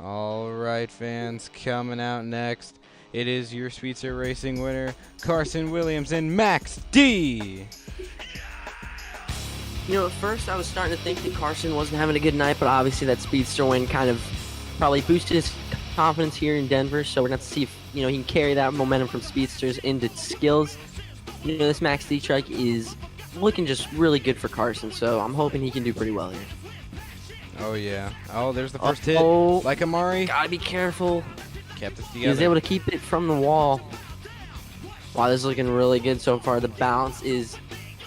All right, fans, coming out next, it is your Speedster Racing winner, Carson Williams and Max D.
You know, at first I was starting to think that Carson wasn't having a good night, but obviously that speedster win kind of probably boosted his confidence here in Denver. So we're going to see if, you know, he can carry that momentum from speedsters into skills. You know, this Max D truck is looking just really good for Carson, so I'm hoping he can do pretty well here.
Oh, yeah. Oh, there's the first hit.
Oh,
like Amari.
Gotta be careful.
Kept it together.
He was able to keep it from the wall. Wow, this is looking really good so far. The balance is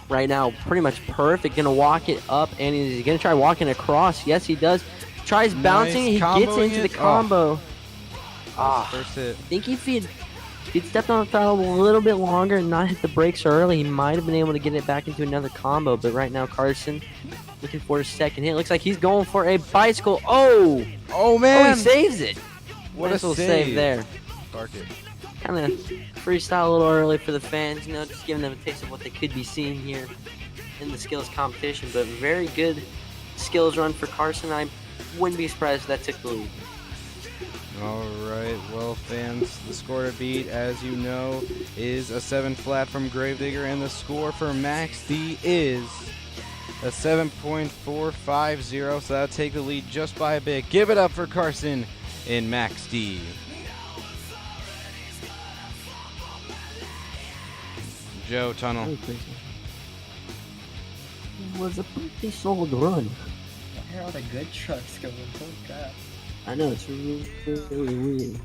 right now pretty much perfect. Gonna walk it up, and he's gonna try walking across. Yes, he does. Tries bouncing. He gets into the combo.
First hit.
I think if he'd stepped on the throttle a little bit longer and not hit the brakes early, he might have been able to get it back into another combo. But right now, Carson looking for his second hit. Looks like he's going for a bicycle. Oh!
Oh, man!
Oh, he saves it.
What
nice
a
little
save
there.
Park it.
Kind of freestyle a little early for the fans, you know, just giving them a taste of what they could be seeing here in the skills competition. But very good skills run for Carson. I wouldn't be surprised if that took the lead.
All right, well, fans, the score to beat, as you know, is a 7 flat from Gravedigger, and the score for Max D is a 7.450, so that'll take the lead just by a bit. Give it up for Carson in Max D. Joe Tunnel.
It was a pretty solid run.
Where are all the good trucks going? Holy crap.
I know, it's really weird.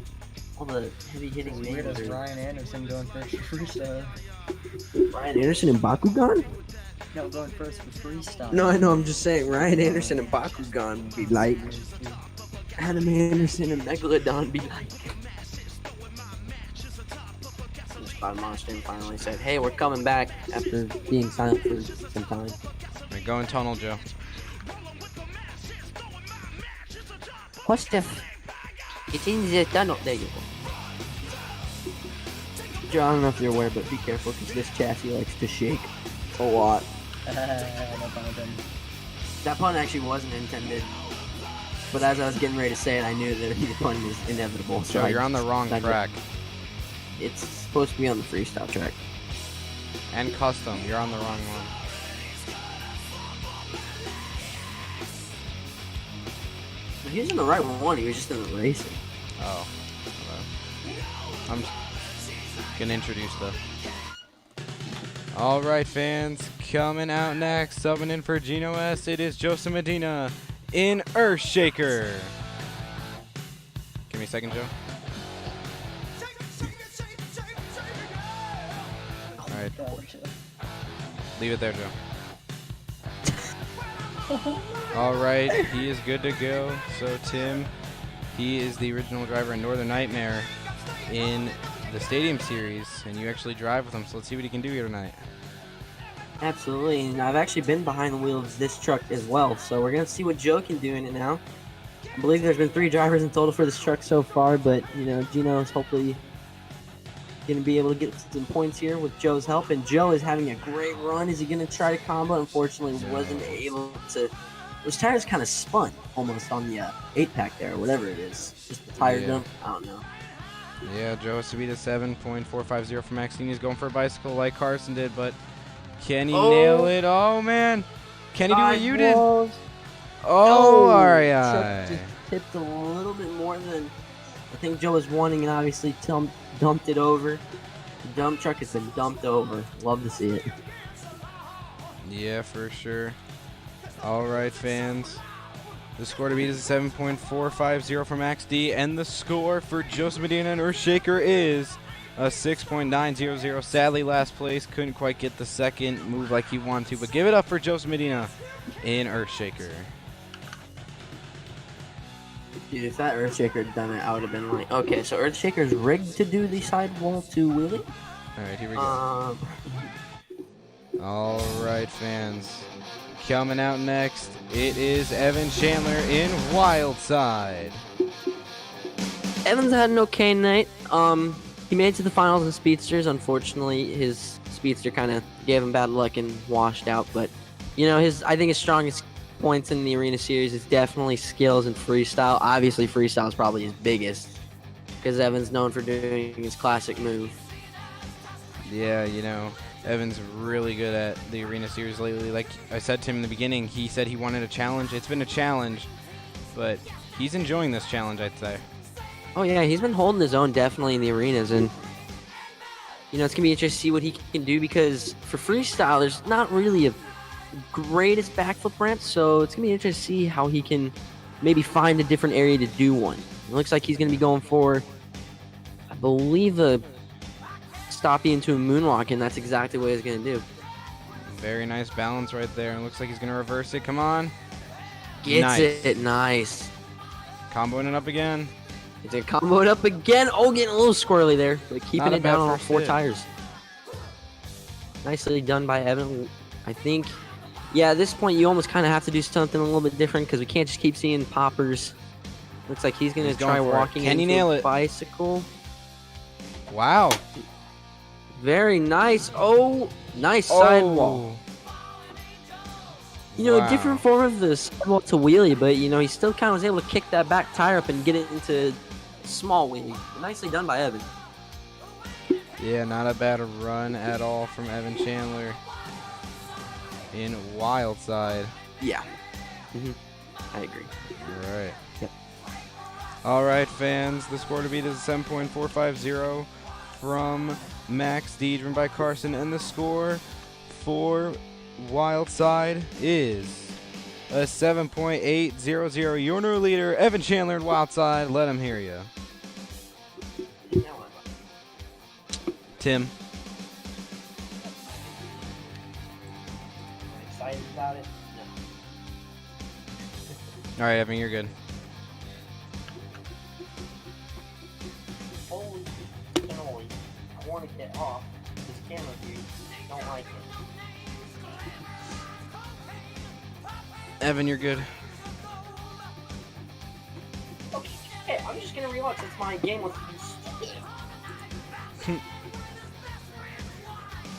All the heavy hitting
It's weird
names
as
are-
Ryan Anderson going first for freestyle.
Ryan Anderson and Bakugan?
No, going first for freestyle.
No, I know, I'm just saying, Ryan Anderson and Bakugan would be like, Adam Anderson and Megalodon be like.
spot monster and finally said, "Hey, we're coming back."
After being silent for some time.
Right, go in tunnel, Joe.
What's the? It's in the tunnel. There you go.
Joe, I don't know if you're aware, but be careful because this chassis likes to shake a lot.
No pun intended.
That pun actually wasn't intended, but as I was getting ready to say it, I knew that the pun was inevitable. So
Joe, you're on the wrong track.
It's supposed to be on the freestyle track.
And custom, you're on the wrong one.
He was in the right one. He was just in the racing.
Oh. I'm gonna introduce the. All right, fans, coming out next, subbing in for Gino S. It is Joseph Medina in Earthshaker. Give me a second, Joe. All right, leave it there, Joe. All right, he is good to go. So Tim, he is the original driver in Northern Nightmare in the Stadium Series, and you actually drive with him. So let's see what he can do here tonight.
Absolutely, and I've actually been behind the wheel of this truck as well. So we're gonna see what Joe can do in it now. I believe there's been 3 drivers in total for this truck so far, but you know Gino is hopefully gonna be able to get some points here with Joe's help. And Joe is having a great run. Is he gonna try to combo? Unfortunately, wasn't able to. Those tires kind of spun almost on the 8-pack there, or whatever it is. Just the tire dump. I don't know.
Yeah, Joe has to beat a 7.450 from Maxine. He's going for a bicycle like Carson did, but can he nail it? Oh, man. Can he do what you did? Oh, all right.
Truck just tipped a little bit more than I think Joe was wanting, and obviously dumped it over. The dump truck has been dumped over. Love to see it.
Yeah, for sure. All right, fans. The score to beat is a 7.450 for Max D, and the score for Joseph Medina and Earthshaker is a 6.900. Sadly, last place. Couldn't quite get the second move like he wanted to, but give it up for Joseph Medina in Earthshaker.
Dude, if that Earthshaker had done it, I would have been like, okay, so Earthshaker's rigged to do the sidewall to wheelie?
All right, here we go. All right, fans. Coming out next, it is Evan Chandler in Wildside.
Evans had an okay night. He made it to the finals in Speedsters. Unfortunately, his Speedster kind of gave him bad luck and washed out. But, you know, I think his strongest points in the Arena Series is definitely skills and freestyle. Obviously, freestyle is probably his biggest because Evan's known for doing his classic move.
Yeah, you know, Evan's really good at the Arena Series lately. Like I said to him in the beginning, he said he wanted a challenge. It's been a challenge, but he's enjoying this challenge, I'd say.
Oh, yeah, he's been holding his own definitely in the arenas, and you know, it's going to be interesting to see what he can do because for freestyle, there's not really a greatest backflip ramp, so it's going to be interesting to see how he can maybe find a different area to do one. It looks like he's going to be going for, I believe, a stoppie into a moonwalk, and that's exactly what he's going to do.
Very nice balance right there, and looks like he's going to reverse it. Come on.
Gets it. Nice.
Comboing it up again.
He's going to combo it up again. Oh, getting a little squirrely there, but keeping it down on all 4 tires. Nicely done by Evan. I think, yeah, at this point, you almost kind of have to do something a little bit different because we can't just keep seeing poppers. Looks like he's going to try walking into a bicycle.
Wow.
Very nice. Oh, nice sidewall. You know, a different form of the sidewall to wheelie, but, you know, he still kind of was able to kick that back tire up and get it into small wheelie. Nicely done by Evan.
Yeah, not a bad run at all from Evan Chandler in Wildside.
Yeah. I agree.
All right.
Yep.
All right, fans. The score to beat is 7.450 from Max D, driven by Carson, and the score for Wildside is a 7.800. Your new leader, Evan Chandler in Wildside. Let him hear you. Tim.
Excited about it?
All right, Evan, you're good.
Holy
want to get off this camera view. I don't like it.
Evan, you're good.
Okay, I'm just gonna reload since my game was stupid.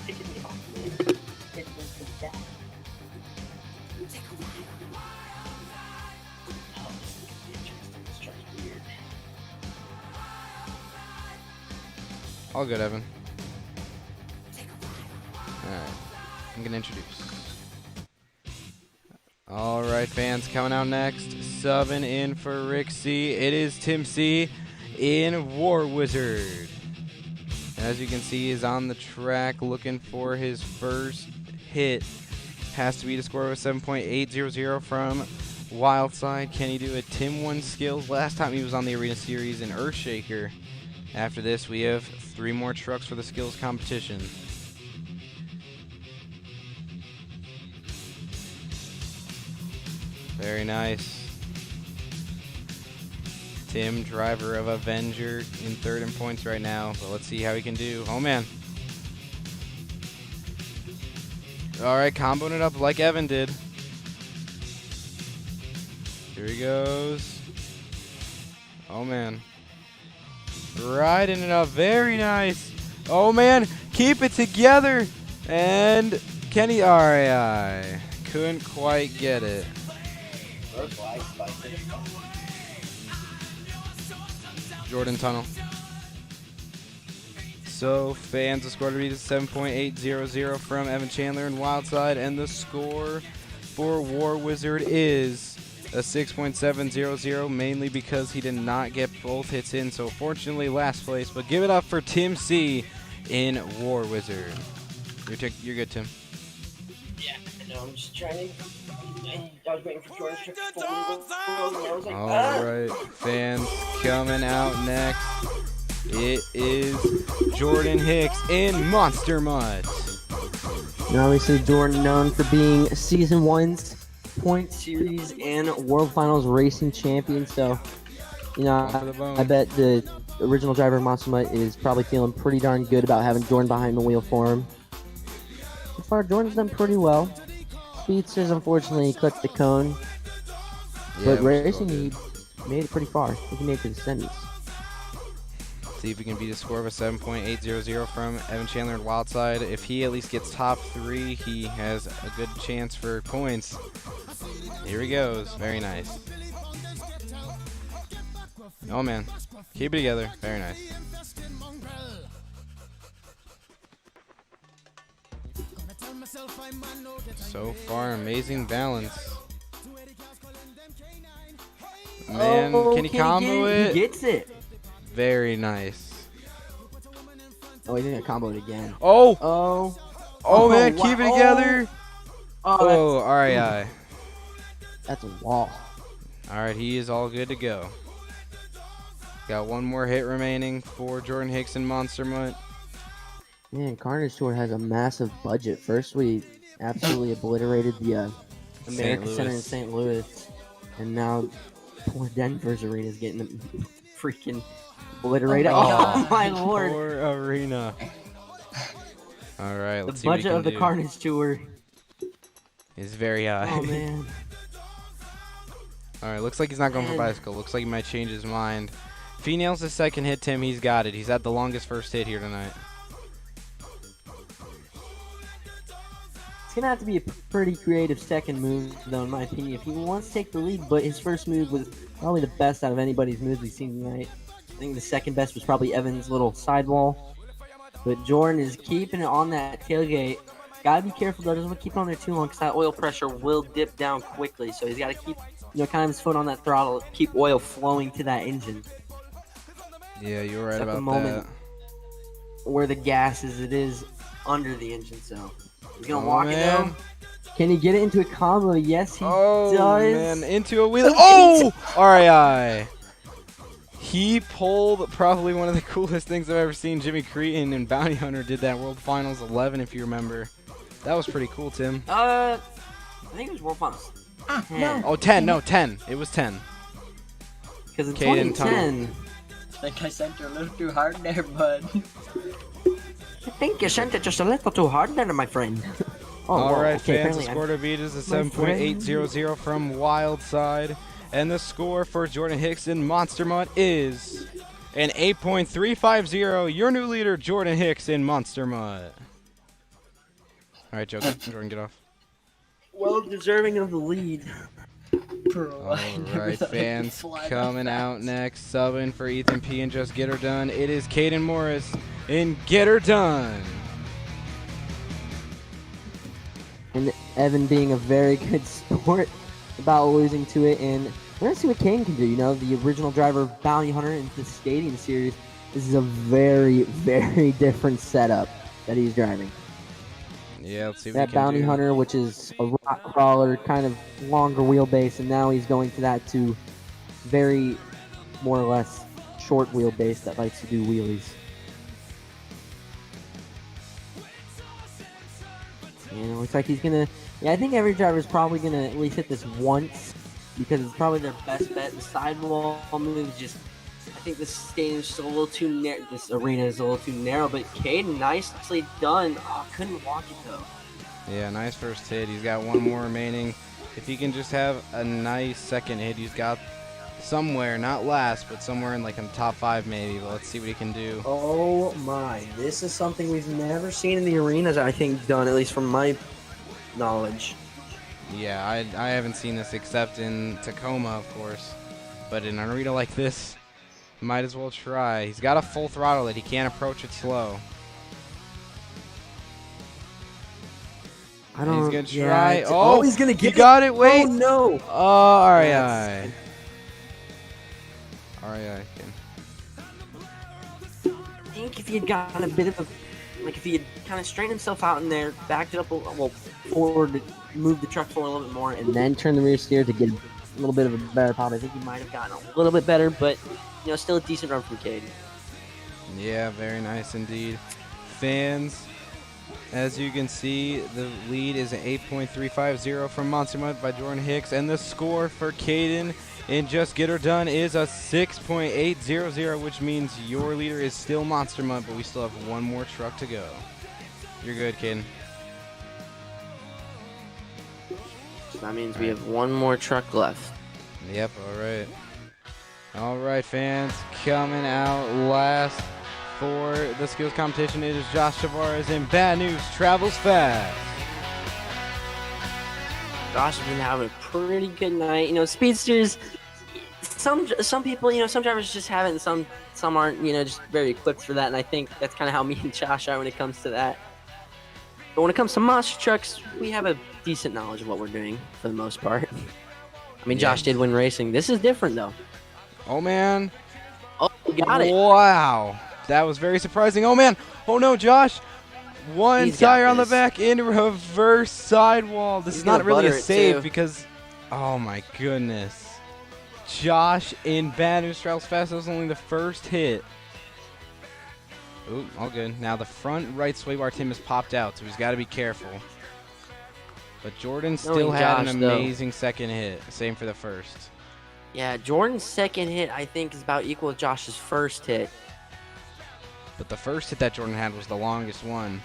Taking me off. It was that. Oh, this is gonna be interesting. This truck's weird.
All good, Evan. Alright, I'm gonna introduce. Alright, fans, coming out next, subbing in for Rick C. It is Tim C. in War Wizard. And as you can see, he's on the track looking for his first hit. Has to beat a score of 7.800 from Wildside. Can he do it? Tim won skills last time he was on the Arena Series in Earthshaker. After this, we have 3 more trucks for the skills competition. Very nice. Tim, driver of Avenger, in 3rd in points right now, but let's see how he can do. Oh, man. All right, comboing it up like Evan did. Here he goes. Oh, man. Riding it up. Very nice. Oh, man. Keep it together. And Kenny RAI couldn't quite get it. Jordan Tunnel. So, fans, the score to beat is 7.800 from Evan Chandler and Wildside, and the score for War Wizard is a 6.700, mainly because he did not get both hits in, so fortunately last place. But give it up for Tim C. in War Wizard. You're good, Tim.
Yeah, no, I'm just trying to. I was waiting for Jordan to I was like,
Alright, fans, coming out next, it is Jordan Hicks in Monster Mutt.
Now, obviously, Jordan known for being Season 1's Point Series and World Finals racing champion, so, you know, I bet the original driver of Monster Mutt is probably feeling pretty darn good about having Jordan behind the wheel for him. So far, Jordan's done pretty well. Speedsters, unfortunately, clipped the cone.
Yeah,
But racing, he made it pretty far. I think he made it to the semis.
See if he can beat a score of a 7.800 from Evan Chandler and Wildside. If he at least gets top 3, he has a good chance for points. Here he goes. Very nice. Oh, man. Keep it together. Very nice. So far, amazing balance. Man, can he combo it?
He gets it.
Very nice.
Oh, he's gonna combo it again.
Oh!
Oh!
Oh, man,
wow.
keep it together!
Oh,
RAI.
That's a wall.
Alright, he is all good to go. Got 1 more hit remaining for Jordan Hicks and Monster Mutt.
Man, Carnage Tour has a massive budget. First, we absolutely obliterated the America Center in St. Louis, and now poor Denver's arena is getting freaking obliterated. Oh my lord!
Poor arena. All right, let's
The
see what he
budget
can
of the
do.
Carnage Tour
is very high.
Oh man!
All right, looks like he's not going for bicycle. Looks like he might change his mind. If he nails his second hit, Tim, he's got it. He's had the longest first hit here tonight.
It's gonna have to be a pretty creative second move, though, in my opinion, if he wants to take the lead. But his first move was probably the best out of anybody's moves we've seen tonight. I think the second best was probably Evan's little sidewall. But Jordan is keeping it on that tailgate. Gotta be careful though; doesn't want to keep it on there too long, because that oil pressure will dip down quickly. So he's got to keep, kind of his foot on that throttle, keep oil flowing to that engine.
Yeah, you're right about
the moment
that.
Where the gas is, it is under the engine. So he's gonna
Oh,
walk it
man.
down. Can he get it into a combo? Yes, he
Oh,
does.
man, into a wheel. Oh! RAI. He pulled probably one of the coolest things I've ever seen. Jimmy Cretan and Bounty Hunter did that World Finals 11, if you remember. That was pretty cool, Tim.
I think it was World Finals. 10.
Oh, 10. No, 10. It was 10.
Because in
Caden
2010,
I think I sent you a little too hard there, bud.
think you sent it just a little too hard there, my friend.
All
well,
right,
okay,
fans, the
apparently
score to beat is a
my
7.800 from Wildside. And the score for Jordan Hicks in Monster Mutt is an 8.350. Your new leader, Jordan Hicks in Monster Mutt. All right, Jordan, get off.
well deserving of the lead.
All right, fans, coming out next, subbing for Ethan P and Just Get Her Done. It is Caden Morris in Get Her Done.
And Evan being a very good sport about losing to it, and we're gonna see what Kane can do. You know, the original driver of Bounty Hunter in the Stadium Series. This is a very, very different setup that he's driving.
Yeah, let's see what
That
he can
Bounty
do.
Hunter, which is a rock crawler, kind of longer wheelbase, and now he's going to that to very, more or less, short wheelbase that likes to do wheelies. And it looks like he's gonna. Yeah, I think every driver is probably gonna at least hit this once because it's probably their best bet. The sidewall move just. I think this stadium's just a little too narrow. This arena is a little too narrow, but Caden, nicely done. Oh, couldn't walk it though.
Yeah, nice first hit. He's got one more remaining. If he can just have a nice second hit, he's got somewhere, not last, but somewhere in the top 5 maybe. But let's see what he can do.
Oh my! This is something we've never seen in the arenas. I think done, at least from my knowledge.
Yeah, I haven't seen this except in Tacoma, of course. But in an arena like this, might as well try. He's got a full throttle that he can't approach it slow.
I don't.
He's gonna try.
Yeah,
oh,
he's gonna get
it. Got it. Wait.
Oh no.
Oh, all right. All right.
I think if he had gotten a bit of a, if he had kind of straightened himself out in there, backed it up forward, moved the truck forward a little bit more, and then turned the rear steer to get a little bit of a better power, I think he might have gotten a little bit better, but still a decent run from Caden.
Yeah, very nice indeed. Fans, as you can see, the lead is an 8.350 from Monster Mutt by Jordan Hicks, and the score for Caden in Just Get Her Done is a 6.800, which means your leader is still Monster Mutt, but we still have one more truck to go. You're good, Caden.
So that means we have one more truck left.
Yep, all right. All right, fans, coming out last for the skills competition, it is Josh Tavares in Bad News Travels Fast.
Josh has been having a pretty good night. Speedsters, some people, some drivers just have it, and some aren't, just very equipped for that. And I think that's kind of how me and Josh are when it comes to that. But when it comes to monster trucks, we have a decent knowledge of what we're doing for the most part. I mean, Josh did win racing. This is different, though.
Oh, man.
Oh, got it.
Wow. That was very surprising. Oh, man. Oh, no, Josh. One tire on the back in reverse sidewall. This is not really a save because, oh, my goodness. Josh in Bad News Travels Fast. That was only the first hit. Ooh, all good. Now the front right sway bar Tim has popped out, so he's got to be careful. But Jordan still had an amazing second hit. Same for the first.
Yeah, Jordan's second hit, I think, is about equal to Josh's first hit.
But the first hit that Jordan had was the longest one.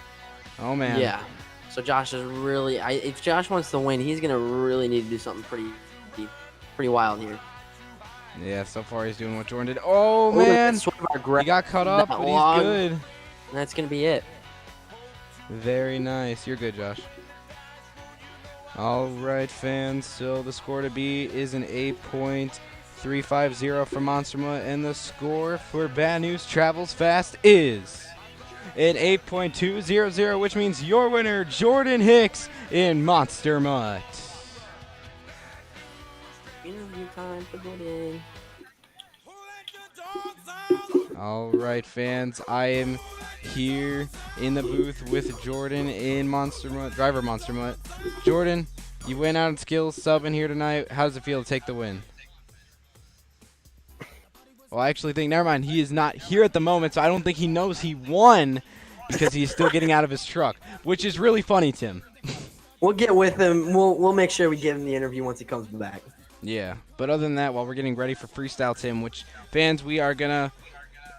Oh, man.
Yeah. So Josh is really... if Josh wants to win, he's going to really need to do something pretty wild here.
Yeah, so far he's doing what Jordan did. Oh, man. He got cut up, but he's good.
And that's going to be it.
Very nice. You're good, Josh. All right, fans. So the score to beat is an 8.350 for Monster Mutt, and the score for Bad News Travels Fast is an 8.200, which means your winner, Jordan Hicks in Monster Mutt.
Interview time for Jordan.
All right, fans. I am here in the booth with Jordan in Monster Mutt, driver Monster Mutt. Jordan, you went out in skills subbing here tonight. How does it feel to take the win? Well, I actually think, never mind, he is not here at the moment, so I don't think he knows he won because he's still getting out of his truck, which is really funny, Tim.
We'll get with him. We'll make sure we give him the interview once he comes back.
Yeah, but other than that, while we're getting ready for Freestyle Tim, which, fans, we are going to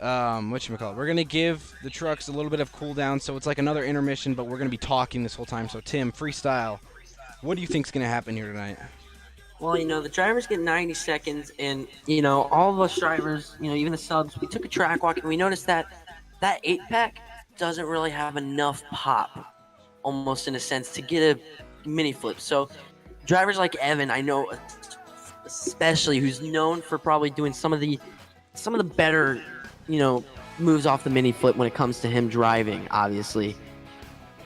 We're gonna give the trucks a little bit of cooldown, so it's like another intermission, but we're gonna be talking this whole time. So Tim, freestyle. What do you think's gonna happen here tonight?
Well, the drivers get 90 seconds, and all of us drivers, even the subs, we took a track walk and we noticed that that 8-pack doesn't really have enough pop, almost in a sense, to get a mini flip. So drivers like Evan, I know, especially, who's known for probably doing some of the better, moves off the mini flip when it comes to him driving. Obviously,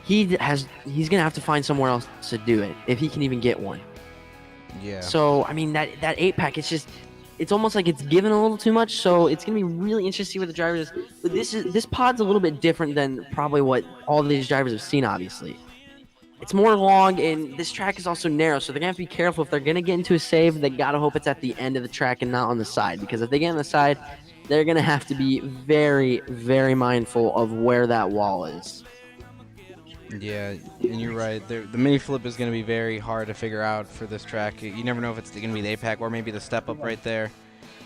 he's gonna have to find somewhere else to do it if he can even get one.
Yeah.
So I mean that 8-pack, it's almost like it's given a little too much. So it's gonna be really interesting to see what the drivers. But this pod's a little bit different than probably what all these drivers have seen. Obviously, it's more long, and this track is also narrow. So they're gonna have to be careful if they're gonna get into a save. They gotta hope it's at the end of the track and not on the side, because if they get on the side, they're gonna have to be very, very mindful of where that wall is.
Yeah, and you're right. The mini flip is going to be very hard to figure out for this track. You never know if it's going to be the 8-pack or maybe the step up right there.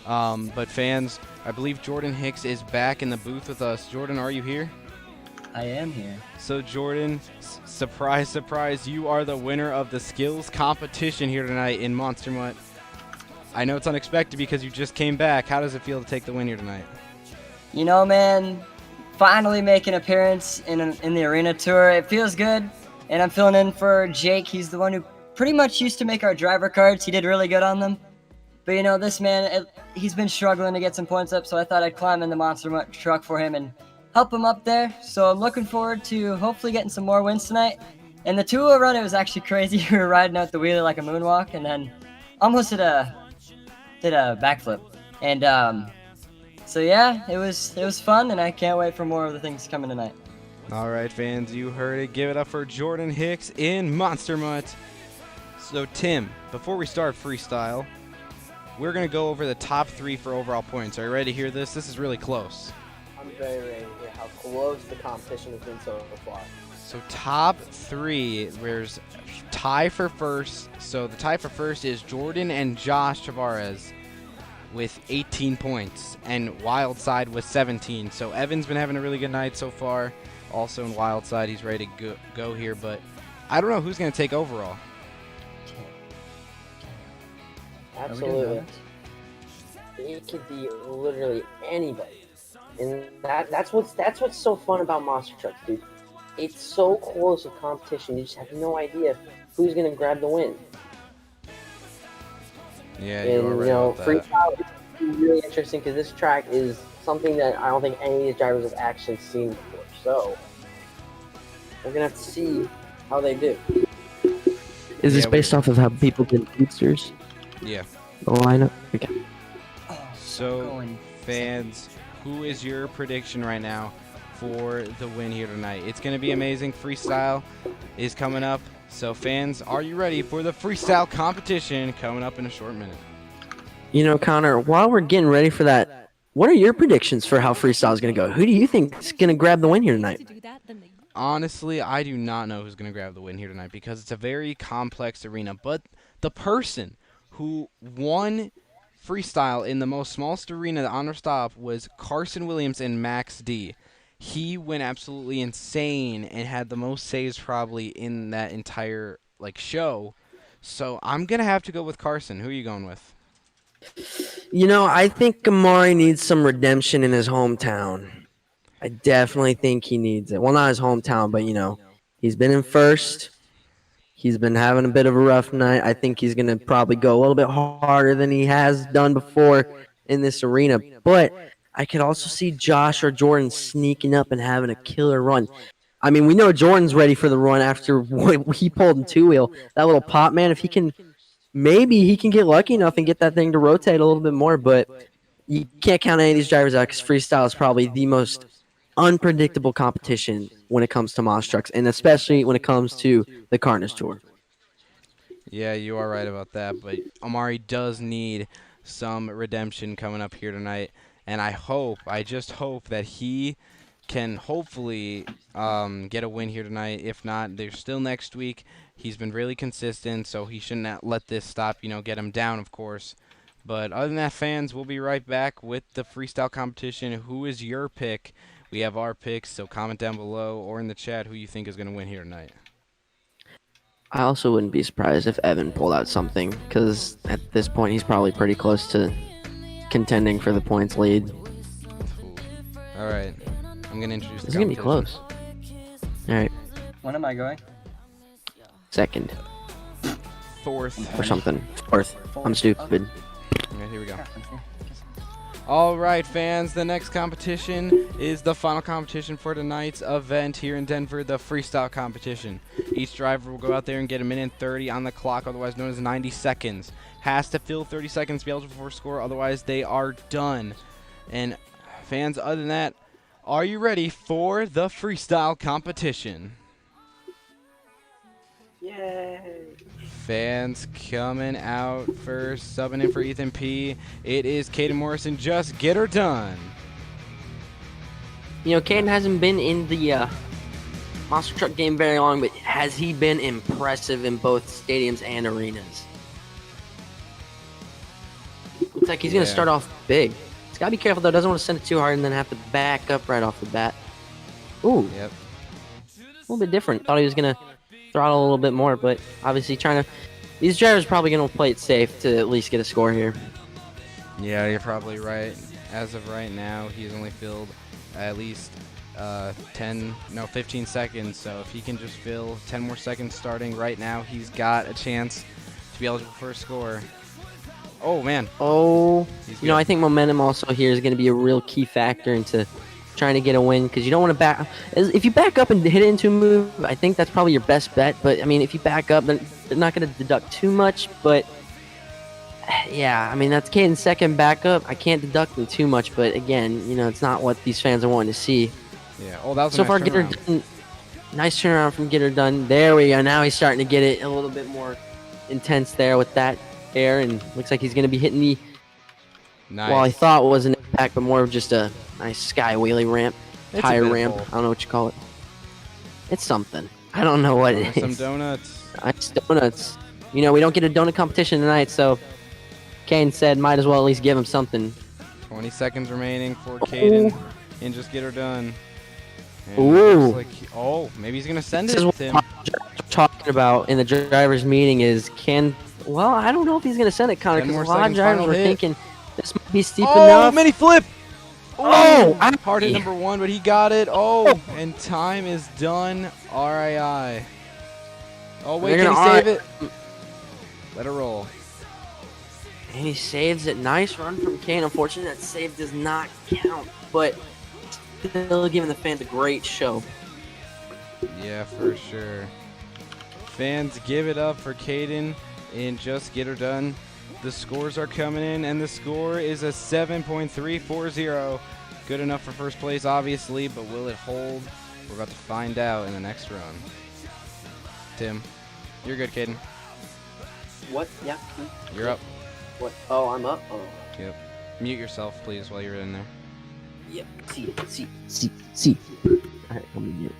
But fans, I believe Jordan Hicks is back in the booth with us. Jordan, are you here?
I am here.
So Jordan, surprise, surprise, you are the winner of the skills competition here tonight in Monster Mutt. I know it's unexpected because you just came back. How does it feel to take the win here tonight?
Man, finally make an appearance in the arena tour. It feels good, and I'm filling in for Jake. He's the one who pretty much used to make our driver cards. He did really good on them. But this man, he's been struggling to get some points up, so I thought I'd climb in the Monster Mutt truck for him and help him up there. So I'm looking forward to hopefully getting some more wins tonight. And the 2-wheel run, it was actually crazy. We were riding out the wheelie like a moonwalk, and then almost did a backflip. And so yeah, it was fun, and I can't wait for more of the things coming tonight.
All right, fans, you heard it. Give it up for Jordan Hicks in Monster Mutt. So Tim, before we start freestyle, we're gonna go over the top 3 for overall points. Are you ready to hear this? This is really close.
I'm very ready to hear how close the competition has been so far.
So top 3, there's tie for first. So the tie for first is Jordan and Josh Tavares with 18 points, and Wild Side with 17. So Evan's been having a really good night so far. Also in Wild Side, he's ready to go here, but I don't know who's going to take overall.
Absolutely. It could be literally anybody. And that's what's so fun about Monster Trucks, dude. It's so close of competition. You just have no idea who's going to grab the win.
Yeah, you are right about that.
Freestyle is really interesting because this track is something that I don't think any of these drivers have actually seen before. So we're gonna have to see how they do.
Is this based off of how people get boosters?
Yeah.
The lineup. Okay.
So fans, who is your prediction right now for the win here tonight? It's gonna be amazing. Freestyle is coming up. So fans, are you ready for the freestyle competition coming up in a short minute?
Connor, while we're getting ready for that, what are your predictions for how freestyle is going to go? Who do you think is going to grab the win here tonight?
Honestly, I do not know who's going to grab the win here tonight because it's a very complex arena. But the person who won freestyle in the most smallest arena, the honor stop, was Carson Williams and Max D. He went absolutely insane and had the most saves probably in that entire show. So I'm going to have to go with Carson. Who are you going with?
I think Amari needs some redemption in his hometown. I definitely think he needs it. Well, not his hometown, but, he's been in first. He's been having a bit of a rough night. I think he's going to probably go a little bit harder than he has done before in this arena. But I could also see Josh or Jordan sneaking up and having a killer run. I mean, we know Jordan's ready for the run after what he pulled in 2-wheel. That little pop, man, if he can, maybe he can get lucky enough and get that thing to rotate a little bit more. But you can't count any of these drivers out because freestyle is probably the most unpredictable competition when it comes to Monster Trucks, and especially when it comes to the Carnage Tour.
Yeah, you are right about that, but Amari does need some redemption coming up here tonight, and I just hope that he can hopefully get a win here tonight. If not, there's still next week. He's been really consistent, so he shouldn't let this stop, get him down, of course. But other than that, fans, we'll be right back with the freestyle competition. Who is your pick? We have our picks, so comment down below or in the chat who you think is going to win here tonight.
I also wouldn't be surprised if Evan pulled out something, because at this point he's probably pretty close to contending for the points lead.
All right, I'm going to introduce the
It's going to be close. All right.
When am I going?
Second.
Fourth.
Or something. Fourth. I'm stupid.
Okay, here we go. All right, fans, the next competition is the final competition for tonight's event here in Denver, the freestyle competition. Each driver will go out there and get a minute and 30 on the clock, otherwise known as 90 seconds. Has to fill 30 seconds to be eligible for a score, otherwise they are done. And fans, other than that, are you ready for the freestyle competition?
Yay!
Fans coming out first, subbing in for Ethan P. It is Caden Morrison. Just get her done.
You know, Caden hasn't been in the monster truck game very long, but has he been impressive in both stadiums and arenas? Looks like he's going to start off big. He's got to be careful, though. Doesn't want to send it too hard and then have to back up right off the bat. Ooh.
Yep.
A little bit different. Thought he was going to throttle a little bit more, but obviously trying to... These drivers are probably going to play it safe to at least get a score here.
Yeah, you're probably right. As of right now, he's only filled at least 15 seconds. So if he can just fill 10 more seconds starting right now, he's got a chance to be eligible for a score. Oh, man.
Oh, you know, I think momentum also here is going to be a real key factor into trying to get a win, because you don't want to back. If you back up and hit it into a move, I think that's probably your best bet. But I mean, if you back up, then they're not going to deduct too much. But yeah, I mean, that's Caden's second backup. I can't deduct them too much, but again, you know, it's not what these fans are wanting to see.
Yeah. Oh, that was
so
a nice
far. Get her done. Nice turnaround from Get Her Done. There we go. Now he's starting to get it a little bit more intense there with that air, and looks like he's going to be hitting the.
Nice.
Well, I thought it was an impact, but more of just a nice sky wheelie ramp, tire ramp. I don't know what you call it. It's something. I don't know what it is.
Some donuts.
Nice donuts. You know, we don't get a donut competition tonight, so Kane said might as well at least give him something.
20 seconds remaining for Caden, and just Get Her Done. And
Ooh.
Like maybe he's going to send
This
it
is what
to him.
we're talking about in the drivers' meeting is well, I don't know if he's going to send it, Connor,
10
because
more
a lot of
seconds,
drivers
final
were
hit.
thinking this might be steep
Oh,
enough.
mini flip!
Oh,
hard hit number 1, but he got it. Oh, and time is done. RII. Oh, wait,
They're
can he
gonna
save it? Let it roll.
And he saves it. Nice run from Kane. Unfortunately, that save does not count, but still giving the fans a great show.
Yeah, for sure. Fans, give it up for Caden and Just Get Her Done. The scores are coming in, and the score is a 7.340. Good enough for first place, obviously, but will it hold? We're about to find out in the next run. Tim, you're good, Caden.
What? Yeah.
You're up.
What? Oh, I'm up. Oh.
Yep. Mute yourself, please, while you're in there.
Yep.
See. All right, let me mute.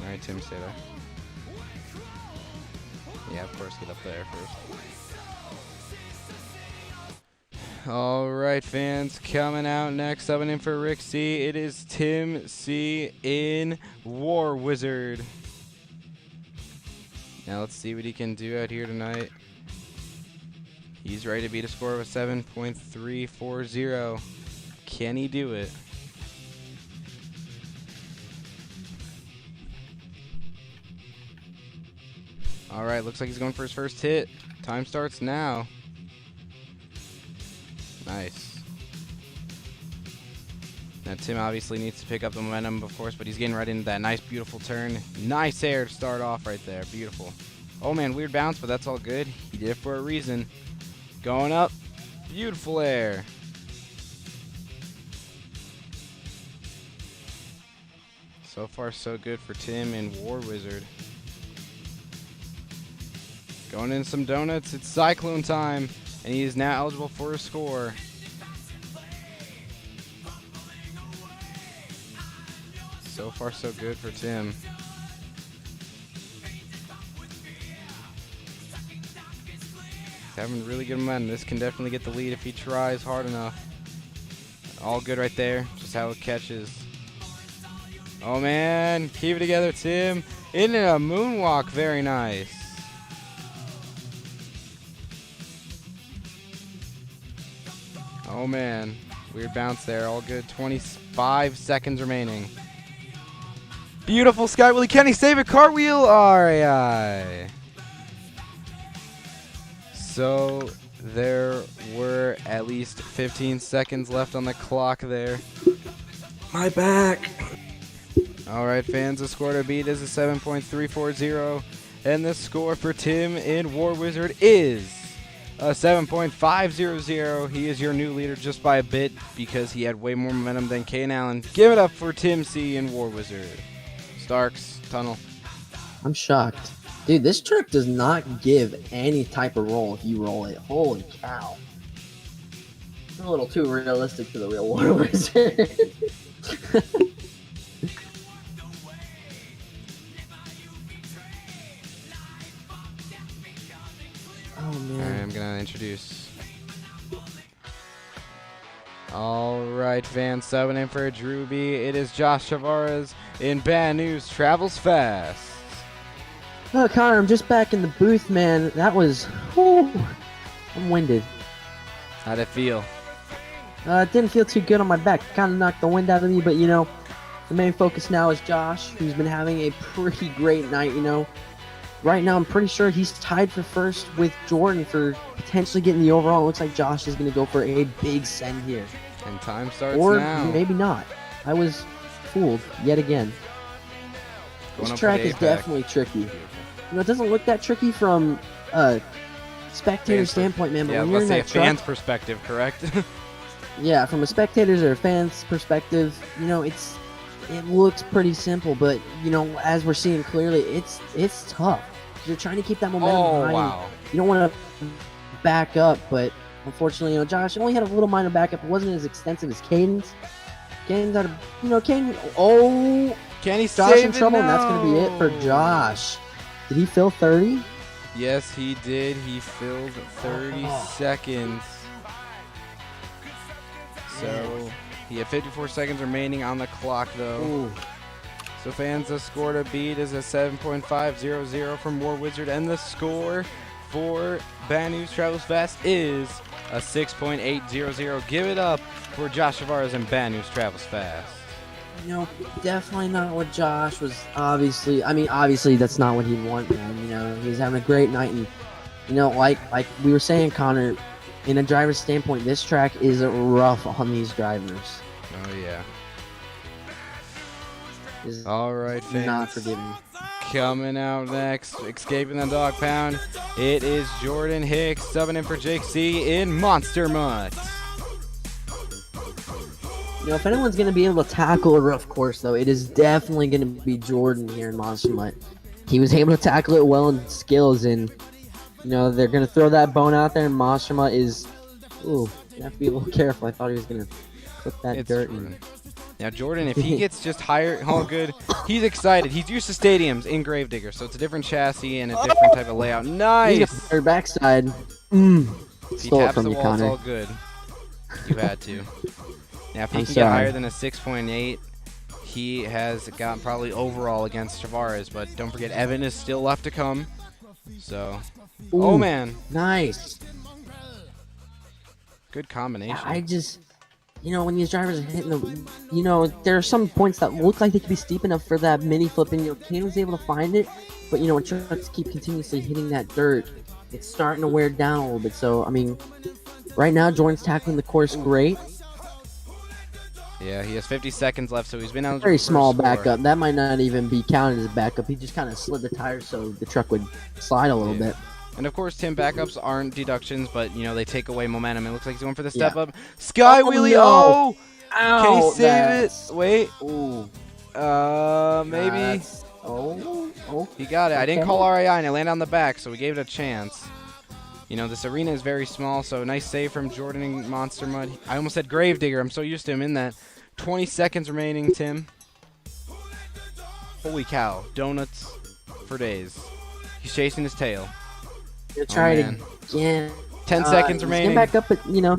Alright, Tim, stay there. Yeah, of course, get up there first. Alright, fans, coming out next, subbing in for Rick C. It is Tim C. in War Wizard. Now let's see what he can do out here tonight. He's ready to beat a score of a 7.340. Can he do it? All right, looks like he's going for his first hit. Time starts now. Nice. Now, Tim obviously needs to pick up the momentum, of course, but he's getting right into that nice, beautiful turn. Nice air to start off right there. Beautiful. Oh, man, weird bounce, but that's all good. He did it for a reason. Going up. Beautiful air. So far, so good for Tim and War Wizard. Going in some donuts. It's Cyclone time, and he is now eligible for a score. So far, so good for Tim. He's having really good momentum. This can definitely get the lead if he tries hard enough. All good right there. Just how it catches. Oh, man. Keep it together, Tim. Into a moonwalk. Very nice. Oh, man. Weird bounce there. All good. 25 seconds remaining. Beautiful Sky Willie. Can he save a cartwheel? RAI. So there were at least 15 seconds left on the clock there.
My back.
All right, fans, the score to beat is a 7.340, and the score for Tim in War Wizard is a 7.500. He is your new leader just by a bit because he had way more momentum than Kane Allen. Give it up for Tim C in War Wizard. Starks, tunnel.
I'm shocked. Dude, this trick does not give any type of roll if you roll it. Holy cow. It's a little too realistic for the real War Wizard. Oh, man.
I'm going to introduce. All right, fans, subbing in for Drew B. It is Josh Tavares in Bad News Travels Fast.
Oh, Connor, I'm just back in the booth, man. That was... Whew, I'm winded.
How'd it feel?
It didn't feel too good on my back. Kind of knocked the wind out of me, but, you know, the main focus now is Josh, who's been having a pretty great night, you know. Right now, I'm pretty sure he's tied for first with Jordan for potentially getting the overall. It looks like Josh is going to go for a big send here.
And time starts
or
now.
Or maybe not. I was fooled yet again. This track is definitely tricky. You know, it doesn't look that tricky from a spectator standpoint, man. But when you're in that
fan's perspective, correct?
Yeah, from a spectator's or a fan's perspective, you know, it looks pretty simple. But you know, as we're seeing clearly, it's tough. You're trying to keep that momentum high.
Wow.
You don't want to back up, but unfortunately, you know, Josh only had a little minor backup. It wasn't as extensive as Caden's. Caden's out of, you know, Caden. Oh,
can he
Josh
save
in trouble,
it?
and that's going to be it for Josh. Did he fill 30?
Yes, he did. He filled 30 seconds. So he had 54 seconds remaining on the clock, though.
Ooh.
So fans, the score to beat is a 7.500 from War Wizard, and the score for Bad News Travels Fast is a 6.800. Give it up for Josh Tavares and Bad News Travels Fast.
You know, definitely not what Josh was obviously. I mean, obviously that's not what he'd want, man. You know, he was having a great night, and you know, like we were saying, Connor, in a driver's standpoint, this track is rough on these drivers.
Oh yeah. All right, fans.
Not forgiving.
Coming out next, escaping the dog pound, it is Jordan Hicks subbing in for Jake C in Monster Mutt.
You know, if anyone's going to be able to tackle a rough course, though, it is definitely going to be Jordan here in Monster Mutt. He was able to tackle it well in skills, and, you know, they're going to throw that bone out there, and Monster Mutt is, ooh, you have to be a little careful. I thought he was going to put that dirt in.
Now, Jordan, if he gets just higher, all good, he's excited. He's used to stadiums in Gravedigger, so it's a different chassis and a different type of layout. Nice!
Your backside.
If he
Stole it
taps
from
the
you,
wall, it's
Connor.
all good. You had to. Now, if he
I'm
can get
sorry.
higher than a 6.8, he has got probably overall against Tavares, but don't forget, Evan is still left to come. So,
Ooh,
oh, man.
Nice.
Good combination.
I just, you know, when these drivers are hitting them, you know, there are some points that look like they could be steep enough for that mini flip, and, you know, Kane was able to find it, but, you know, when trucks keep continuously hitting that dirt, it's starting to wear down a little bit. So, I mean, right now, Jordan's tackling the course great.
Yeah, he has 50 seconds left, so he's been eligible
Very
for
small
a score.
backup. That might not even be counted as a backup. He just kind of slid the tires so the truck would slide a little bit.
And of course, Tim, backups aren't deductions, but you know they take away momentum. It looks like he's going for the step up. Sky wheelie!
No.
Oh!
Ow,
Can he save it? Wait.
Ooh.
Maybe.
Oh.
He got it. I didn't
Okay.
call RII, and it landed on the back, so we gave it a chance. You know, this arena is very small, so nice save from Jordan in Monster Mud. I almost said Gravedigger. I'm so used to him in that. 20 seconds remaining, Tim. Holy cow. Donuts for days. He's chasing his tail.
Gonna try it
man.
again.
10 seconds
He's
remaining.
getting back up, but, you know,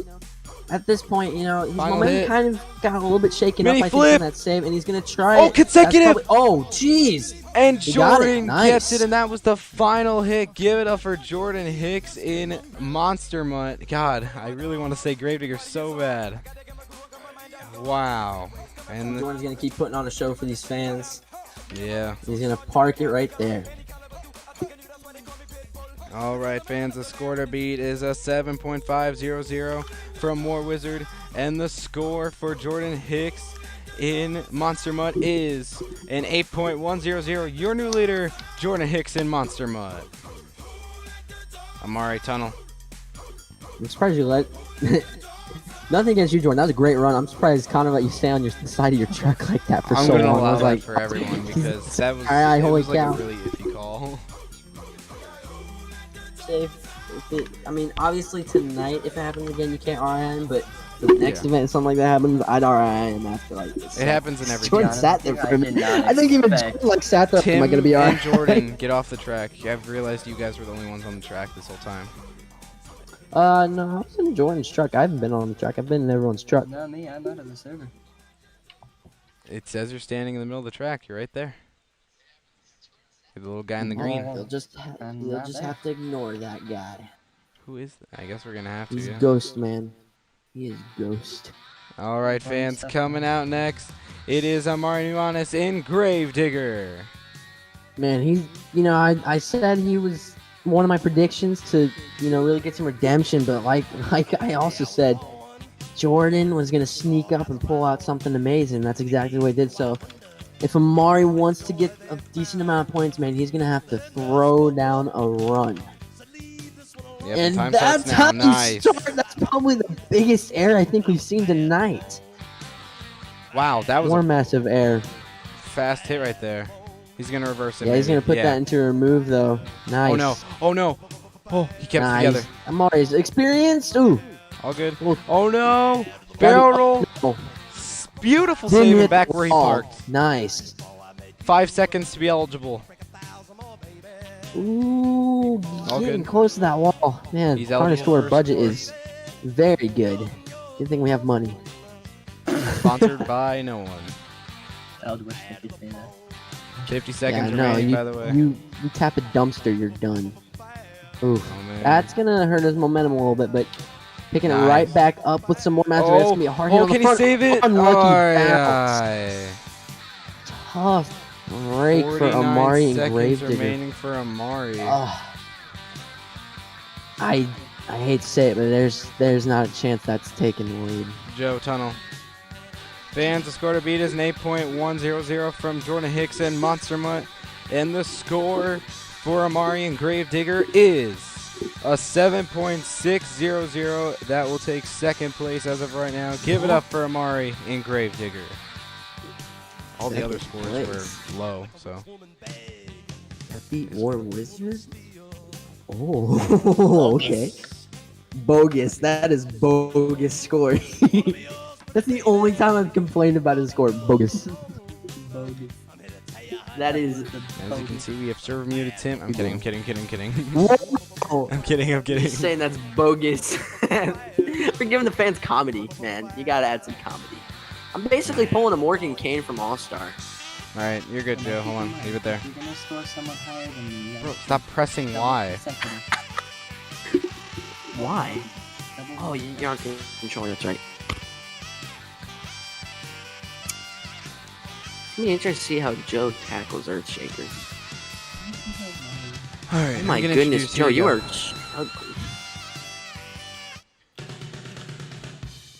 at this point, you know, his
Final
momentum
hit.
kind of got a little bit shaken
Mini
up, I think,
flip.
from that save, and he's going to try
Oh,
it.
consecutive.
That's probably- oh, jeez.
And
He got it.
Jordan
Nice.
gets it, and that was the final hit. Give it up for Jordan Hicks in Monster Mud. God, I really want to say Gravedigger so bad. Wow. And
Jordan's going to keep putting on a show for these fans.
yeah.
He's going to park it right there.
All right, fans, the score to beat is a 7.500 from War Wizard, and the score for Jordan Hicks in Monster Mud is an 8.100. Your new leader, Jordan Hicks in Monster Mud. Amari Tunnel.
I'm surprised you let... Nothing against you, Jordan. That was a great run. I'm surprised Konner let you stay on the side of your truck like that for
I'm
so
gonna
long. I
allow
was
that
like,
for everyone because that was,
Alright,
it
holy
was like
cow.
a really iffy call.
If it, I mean, obviously tonight, if it happens again, you can't RI him, but the next
Yeah.
event, something like that happens, I'd RI him after like this.
It happens in every
Jordan
game.
sat there for a
I did
minute.
not
I think even
expect-
Jordan, like sat there.
Tim
Am I gonna be
and
RI?
Jordan, get off the track. I've realized you guys were the only ones on the track this whole time.
No, I was in Jordan's truck. I haven't been on the truck. I've been in everyone's truck.
Not me. I'm out of the server.
It says you're standing in the middle of the track. You're right there. You're the little guy in the green.
You'll just,
I'm
you'll
not
just
there.
have to ignore that guy.
Who is that? I guess we're gonna have to.
He's
Yeah.
Ghost, man. He is Ghost.
All right, fans, coming out next, it is Amari Nuanes in Gravedigger.
Man, he's, you know, I said he was one of my predictions to, you know, really get some redemption, but like I also said, Jordan was going to sneak up and pull out something amazing. That's exactly what he did. So if Amari wants to get a decent amount of points, man, he's going to have to throw down a run.
Yep,
And
time
that's
starts now.
how
Nice.
he started. That's probably the biggest error I think we've seen tonight.
Wow, that was
More
a
massive error.
fast hit right there. He's gonna reverse it.
Yeah, he's
maybe.
going to put that into a remove, though. Nice.
Oh no! Oh no! Oh, he kept
Nice.
it together.
Amari's experienced. Ooh.
All good.
Well,
Oh no! Barrel roll.
Oh,
Beautiful
didn't
save
hit
and back
the
where he
wall.
parked.
Nice.
5 seconds to be eligible.
Ooh,
All
getting
good.
close to that wall. Man,
He's
Carnage
eligible
store
for a
budget
score.
is very good. Good thing we have money.
Sponsored by no one.
I would wish I could say that.
50 seconds
yeah, no,
remaining,
you,
by the way.
you tap a dumpster, you're done. Oof.
Oh, man.
That's gonna hurt his momentum a little bit, but picking it
Nice.
right back up with some more matches. That's gonna be a hard hit on the
can he
front.
save it?
Unlucky bounce.
Aye.
Tough break for
49
Amari and
seconds
Gravedigger.
remaining for Amari.
I hate to say it, but there's not a chance that's taking the lead.
Joe Tunnel. Fans, the score to beat is an 8.100 from Jordan Hicks and Monster Mutt. And the score for Amari and Gravedigger is a 7.600. That will take second place as of right now. Give it up for Amari and Gravedigger. All the other
Second
scores
place.
were low, so.
Beat War Wizard? Oh, okay. Bogus. That is bogus score. That's the only time I've complained about his score. Bogus.
Bogus.
That is.
As you can see, we have server muted Tim. I'm kidding.
Oh,
I'm kidding.
Just saying that's bogus. We're giving the fans comedy, man. You gotta add some comedy. I'm basically pulling a Morgan Kane from All Star.
All right, you're good, Joe. Hold on. Leave it there.
You're gonna score someone higher than me.
Bro, stop pressing Y.
Why? Oh, you're on controller. That's right. It's gonna be interesting to see how Joe tackles Earthshakers.
All right.
Oh my goodness, Joe, you are ugly.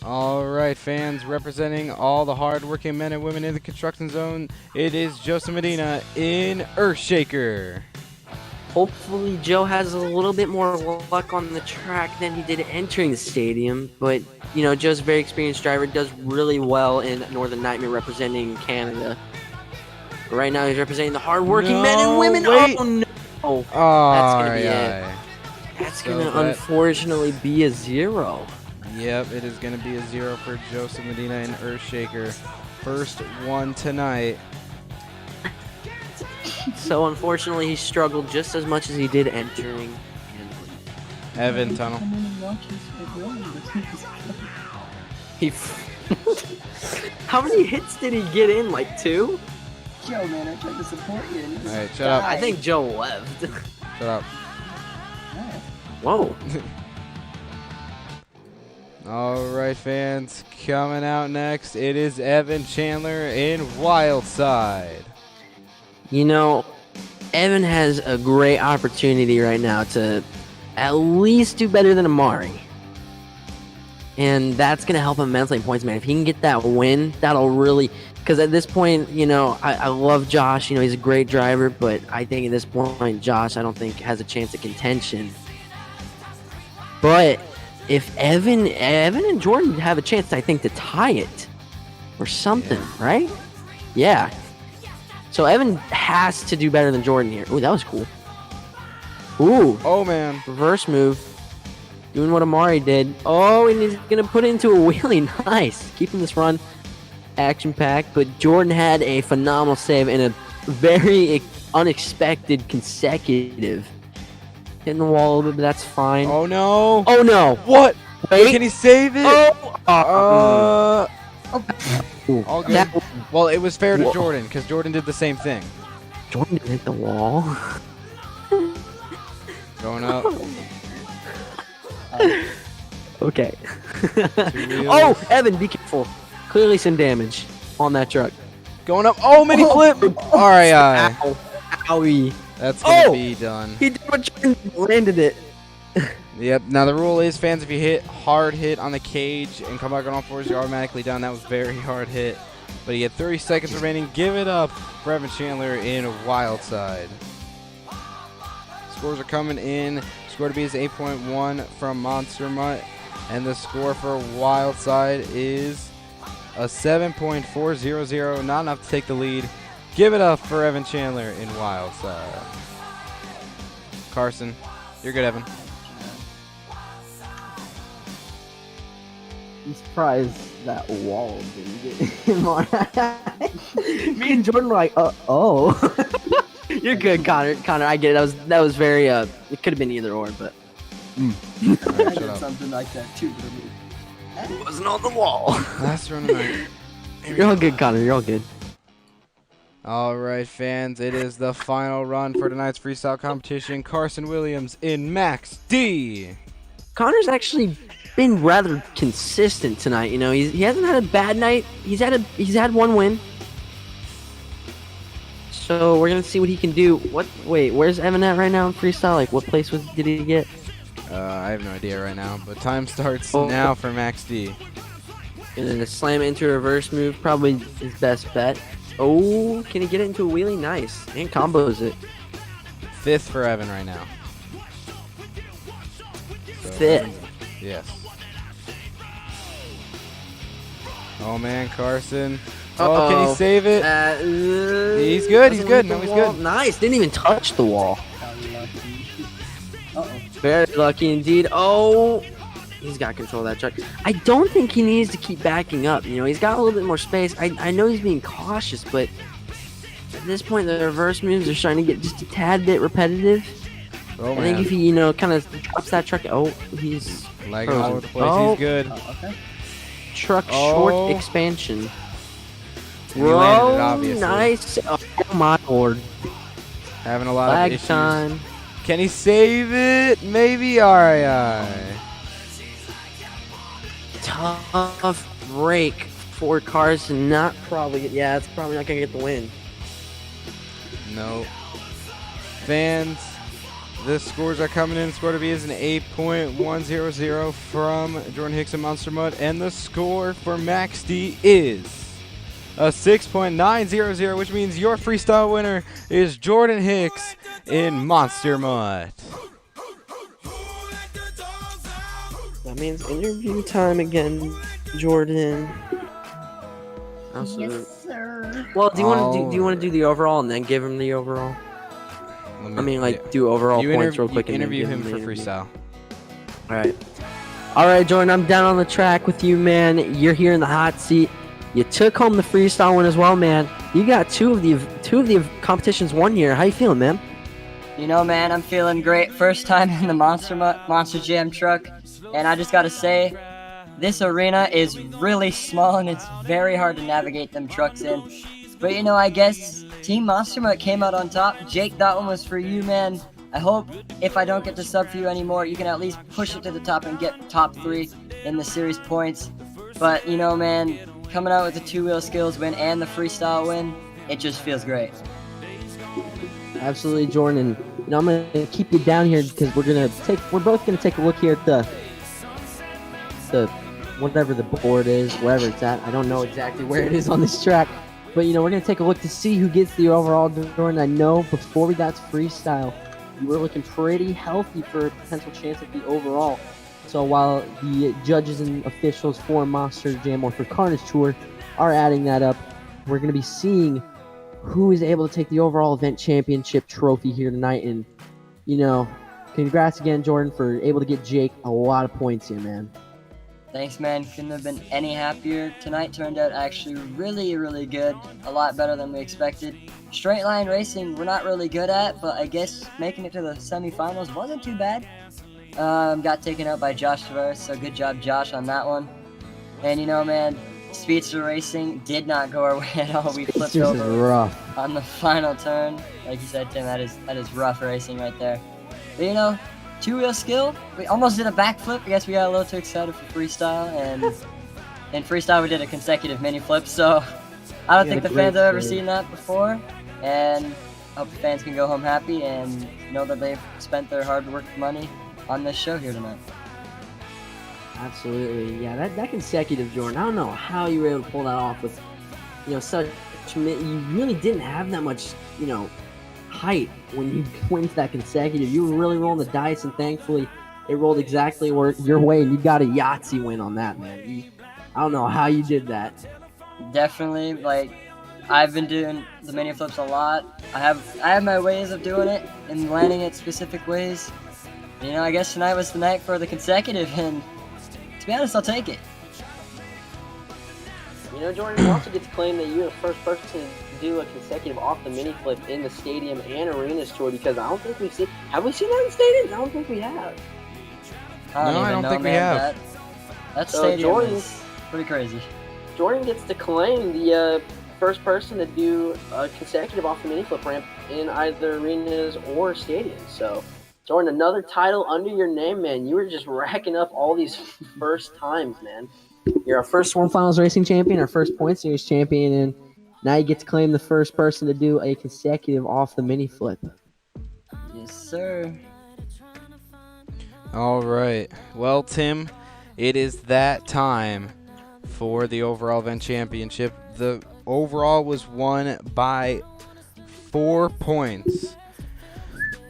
All right, fans, representing all the hardworking men and women in the construction zone, it is Joseph Medina in Earthshaker.
Hopefully Joe has a little bit more luck on the track than he did entering the stadium, but you know, Joe's a very experienced driver, does really well in Northern Nightmare representing Canada. But right now he's representing the hardworking men and
No,
women.
wait.
Oh no!
Oh,
That's gonna be it.
yeah.
That's
So
gonna
that-
unfortunately be a 0.
Yep, it is going to be a 0 for Joseph Medina and Earthshaker. First one tonight.
So unfortunately, he struggled just as much as he did entering.
Evan Tunnel.
He. How many hits did he get in? Like 2?
Joe, man, I tried to support you. And you
All right,
just
shut up.
I think Joe left.
Shut up.
Whoa.
All right, fans. Coming out next, it is Evan Chandler in Wildside.
You know, Evan has a great opportunity right now to at least do better than Amari. And that's going to help him immensely in points, man. If he can get that win, that'll really... Because at this point, you know, I love Josh. You know, he's a great driver. But I think at this point, Josh, I don't think has a chance at contention. But if Evan and Jordan have a chance, I think, to tie it or something, right? Yeah. So Evan has to do better than Jordan here. Ooh, that was cool. Ooh.
Oh, man.
Reverse move. Doing what Amari did. Oh, and he's going to put it into a wheelie. Nice. Keeping this run action-packed. But Jordan had a phenomenal save and a very unexpected consecutive. Hitting the wall a little bit, but that's fine.
Oh, no.
Oh, no.
What?
Wait.
Can he save it?
Oh. Ooh,
All good. Well, it was fair to Jordan because Jordan did the same thing.
Jordan didn't hit the wall.
Going up.
Okay. Oh, Evan, be careful. Clearly some damage on that truck.
Going up. Oh, mini flip. All right.
Ow. Owie.
That's going to be done.
He did what Jordan landed it.
Yep. Now, the rule is, fans, if you hit hard hit on the cage and come back on all fours, you're automatically done. That was very hard hit. But he had 30 seconds remaining. Give it up for Evan Chandler in Wildside. Scores are coming in. Score to be is 8.1 from Monster Mutt. And the score for Wildside is a 7.400. Not enough to take the lead. Give it up for Evan Chandler in Wildside. Carson, you're good, Evan.
I'm surprised that wall didn't get him on. Me and Jordan were like, oh.
You're good, Connor. Connor, I get it. That was very it could have been either or, but
Right,
I
shut
did
up.
something like that too.
it wasn't on the wall.
Last run of the night.
You're all good, Connor. You're all good.
All right, fans. It is the final run for tonight's freestyle competition. Carson Williams in Max D.
Connor's actually been rather consistent tonight. You know, he hasn't had a bad night. He's had one win. So we're gonna see what he can do. Wait, where's Evan at right now in freestyle? Like, what place did he get?
I have no idea right now, but time starts
Oh.
now for Max D.
Gonna slam it into a reverse move. Probably his best bet. Oh, can he get it into a wheelie? Nice. And combos it.
5th for Evan right now. So,
5th.
Yes. Oh man, Carson. Oh, can he save it? He's good. He's good. No, he's good.
Nice. Didn't even touch the wall.
Uh-oh.
Very lucky indeed. Oh, he's got control of that truck. I don't think he needs to keep backing up. You know, he's got a little bit more space. I know he's being cautious, but at this point, the reverse moves are starting to get just a tad bit repetitive.
Oh
I think
man.
if he, kind of drops that truck. Oh, he's
Lagging all over the place.
Oh.
He's good.
Okay.
truck
Oh.
short expansion.
And he landed it,
Whoa,
obviously.
nice. Oh my lord.
Having a lot of
Lag
issues.
time.
Can he save it? Maybe. All right.
Tough break for Carson. Not probably. Yeah, it's probably not gonna get the win.
No. Fans, the scores are coming in. Score to be is an 8.100 from Jordan Hicks and Monster Mud. And the score for Max D is a 6.900, which means your freestyle winner is Jordan Hicks in Monster Mud.
That means interview time again, Jordan. Absolutely.
Yes, sir.
Well, do you want to do the overall and then give him the overall? I mean, like, do overall points real quick
you
and then
interview
give
him for
the interview.
freestyle.
All right, Jordan, I'm down on the track with you, man. You're here in the hot seat. You took home the freestyle one as well, man. You got two of the competitions won here. How you feeling, man?
You know, man, I'm feeling great. First time in the Monster Jam truck, and I just gotta say, this arena is really small and it's very hard to navigate them trucks in. But you know, I guess Team Monster Mutt came out on top. Jake, that one was for you, man. I hope if I don't get to sub for you anymore, you can at least push it to the top and get top 3 in the series points. But you know, man, coming out with the 2-wheel skills win and the freestyle win, it just feels great.
Absolutely, Jordan. And you know, I'm gonna keep you down here because we're both gonna take a look here at the whatever the board is, wherever it's at. I don't know exactly where it is on this track, but you know, we're gonna take a look to see who gets the overall. Jordan, I know before we got to freestyle, you were looking pretty healthy for a potential chance at the overall. So while the judges and officials for Monster Jam or for Carnage Tour are adding that up, we're going to be seeing who is able to take the overall event championship trophy here tonight. And, you know, congrats again, Jordan, for able to get Jake a lot of points here, man.
Thanks, man. Couldn't have been any happier. Tonight turned out actually really, really good. A lot better than we expected. Straight line racing, we're not really good at, but I guess making it to the semifinals wasn't too bad. Got taken out by Josh Tavares, so good job, Josh, on that one. And you know, man, Speedster racing did not go our way at all. We flipped over
rough
on the final turn. Like you said, Tim, that is rough racing right there. But you know, 2-wheel skill, we almost did a backflip. I guess we got a little too excited for freestyle, and in freestyle we did a consecutive mini flip, so I don't think the fans have ever seen that before, and I hope the fans can go home happy and know that they've spent their hard work money on this show here tonight.
Absolutely, yeah. That consecutive, Jordan. I don't know how you were able to pull that off with, you know, such. You really didn't have that much, you know, height when you went to that consecutive. You were really rolling the dice, and thankfully, it rolled exactly your way, and you got a Yahtzee win on that, man. I don't know how you did that.
Definitely, like, I've been doing the mini flips a lot. I have my ways of doing it and landing it specific ways. You know, I guess tonight was the night for the consecutive, and to be honest, I'll take it.
You know, Jordan, you also get to claim that you're the first person to do a consecutive off the mini flip in the stadium and arenas tour, because I don't think we've seen. Have we seen that in stadiums? I don't think we have.
I don't think we have.
That
So
stadium
Jordan-
is pretty crazy.
Jordan gets to claim the first person to do a consecutive off the mini flip ramp in either arenas or stadiums. So, Jordan, another title under your name, man. You were just racking up all these first times, man.
You're our first World Finals Racing champion, our first Point Series champion, and now you get to claim the first person to do a consecutive off the mini flip.
Yes, sir.
All right. Well, Tim, it is that time for the overall event championship. The overall was won by 4 points.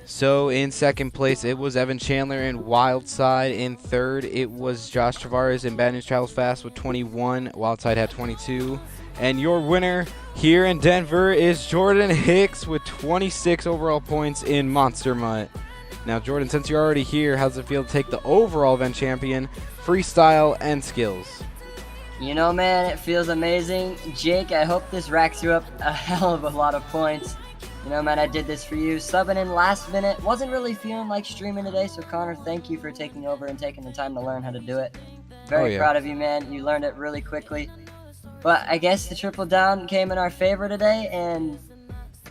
So in second place, it was Evan Chandler and Wildside. In third, it was Josh Tavares and Bad News Travels Fast with 21. Wildside had 22. And your winner here in Denver is Jordan Hicks with 26 overall points in Monster Mutt. Now, Jordan, since you're already here, how does it feel to take the overall event champion, freestyle, and skills?
You know, man, it feels amazing. Jake, I hope this racks you up a hell of a lot of points. You know, man, I did this for you. Subbing in last minute. Wasn't really feeling like streaming today, so Konner, thank you for taking over and taking the time to learn how to do it. Very proud of you, man. You learned it really quickly. But I guess the triple down came in our favor today, and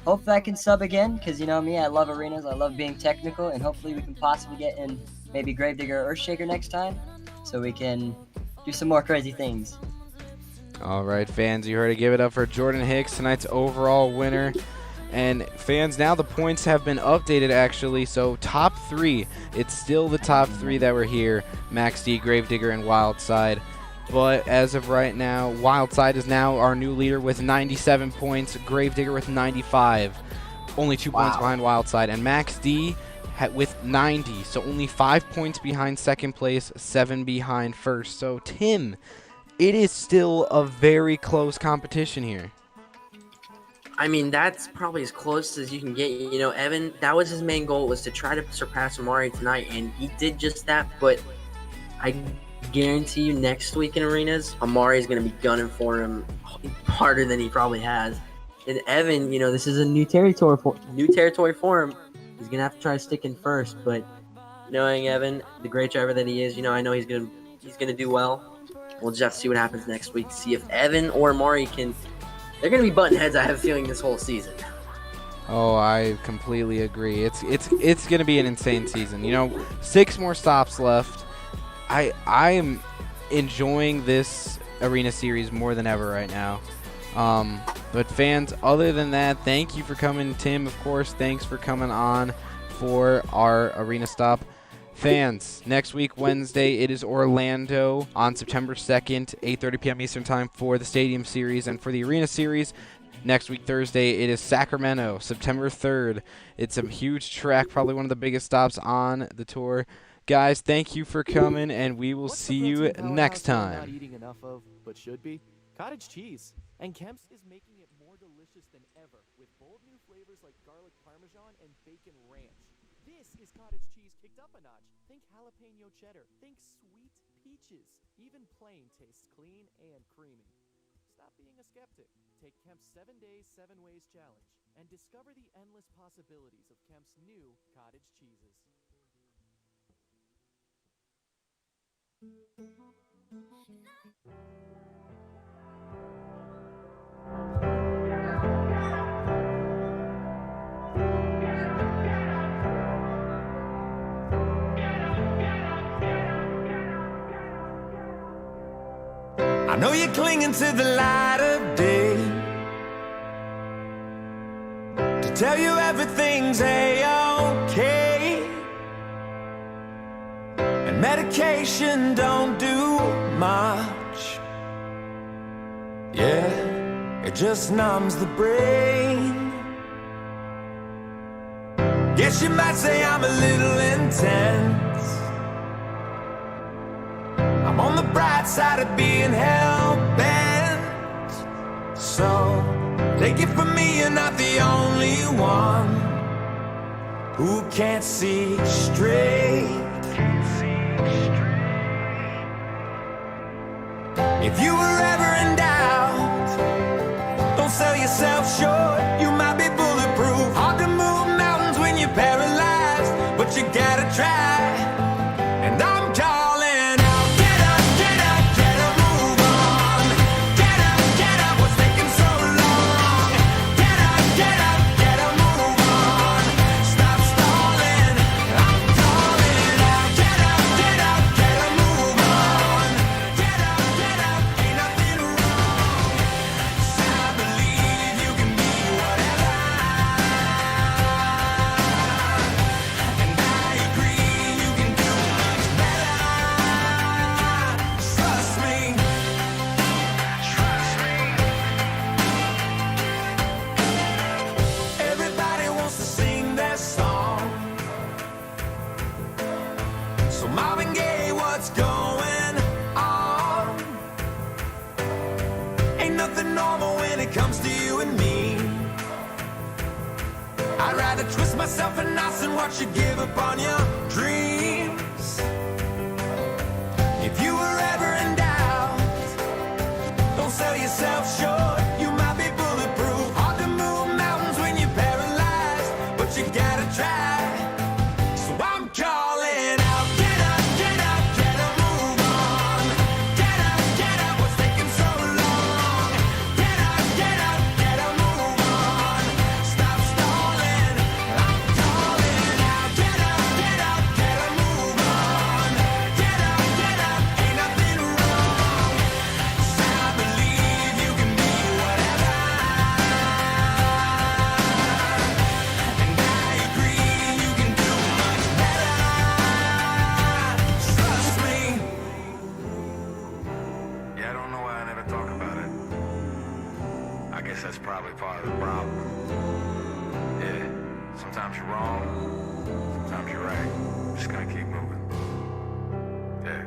hope that I can sub again, because you know me, I love arenas, I love being technical, and hopefully we can possibly get in maybe Gravedigger or Earthshaker next time, so we can do some more crazy things.
All right, fans, you heard it. Give it up for Jordan Hicks, tonight's overall winner. And fans, now the points have been updated, actually. So top 3, it's still the top 3 that were here: Max D, Gravedigger, and Wildside. But as of right now, Wildside is now our new leader with 97 points, Gravedigger with 95, only 2 points behind Wildside, and Max D with 90, so only 5 points behind second place, 7 behind first. So Tim, it is still a very close competition here.
I mean, that's probably as close as you can get. You know, Evan, that was his main goal, was to try to surpass Amari tonight, and he did just that. But I guarantee you next week in arenas, Amari is going to be gunning for him harder than he probably has. And Evan, you know, this is a new territory for him. He's going to have to try to stick in first. But knowing Evan, the great driver that he is, you know, I know he's going to do well. We'll just have to see what happens next week. See if Evan or Amari can. They're going to be button heads, I have a feeling, this whole season.
Oh, I completely agree. It's going to be an insane season. You know, 6 more stops left. I am enjoying this arena series more than ever right now. But fans, other than that, thank you for coming. Tim, of course, thanks for coming on for our arena stop. Fans, next week, Wednesday, it is Orlando on September 2nd, 8:30 p.m. Eastern Time for the Stadium Series. And for the Arena Series, next week, Thursday, it is Sacramento, September 3rd. It's a huge track, probably one of the biggest stops on the tour. Guys, thank you for coming, and we will see you next time.
Not eating enough of, but should be? Cottage cheese. And Kemp's is making it more delicious than ever with bold new flavors like garlic parmesan and bacon ranch. This is cottage cheese kicked up a notch. Think jalapeno cheddar. Think sweet peaches. Even plain tastes clean and creamy. Stop being a skeptic. Take Kemp's 7 Days, 7 Ways Challenge and discover the endless possibilities of Kemp's new cottage cheeses.
I know you're clinging to the light of day, to tell you everything's A-okay, and medication don't do much. Yeah, it just numbs the brain. Guess you might say I'm a little intense. I'm on the bright side of being hell-bent. So, take it from me, you're not the only one who can't see straight. If you were ever in doubt, don't sell yourself short. You might be bulletproof. Hard to move mountains when you're paralyzed, but you gotta try. And I'm calling out, get up, get up, get a move on. Get up, what's taking so long? Get up, get a move on. Stop stalling, I'm calling out. Get up, get a move on. Get up, ain't nothing wrong. 'Cause I believe you can be whatever. And I agree you can do much better. Trust me. Everybody wants to sing their song. So Marvin Gaye, what's going on? Ain't nothing normal when it comes to you and me. I'd rather twist myself in knots than watch you give up on your dreams. If you were ever in doubt, don't sell yourself short. You might be bulletproof. Hard to move mountains when you're paralyzed, but you gotta try. So I'm calling out, get up, get a move on. Get up, what's taking so long? Get up, get a move on. Stop stalling, I'm calling out. Get up, get a move on. Get up, ain't nothing wrong. 'Cause I believe you can be whatever. And I agree you can do much better. Trust me.
Yeah, I don't know why I never talk about it. I guess that's probably part of the problem. Yeah, sometimes you're wrong, sometimes you're right. Just gonna keep moving. Yeah.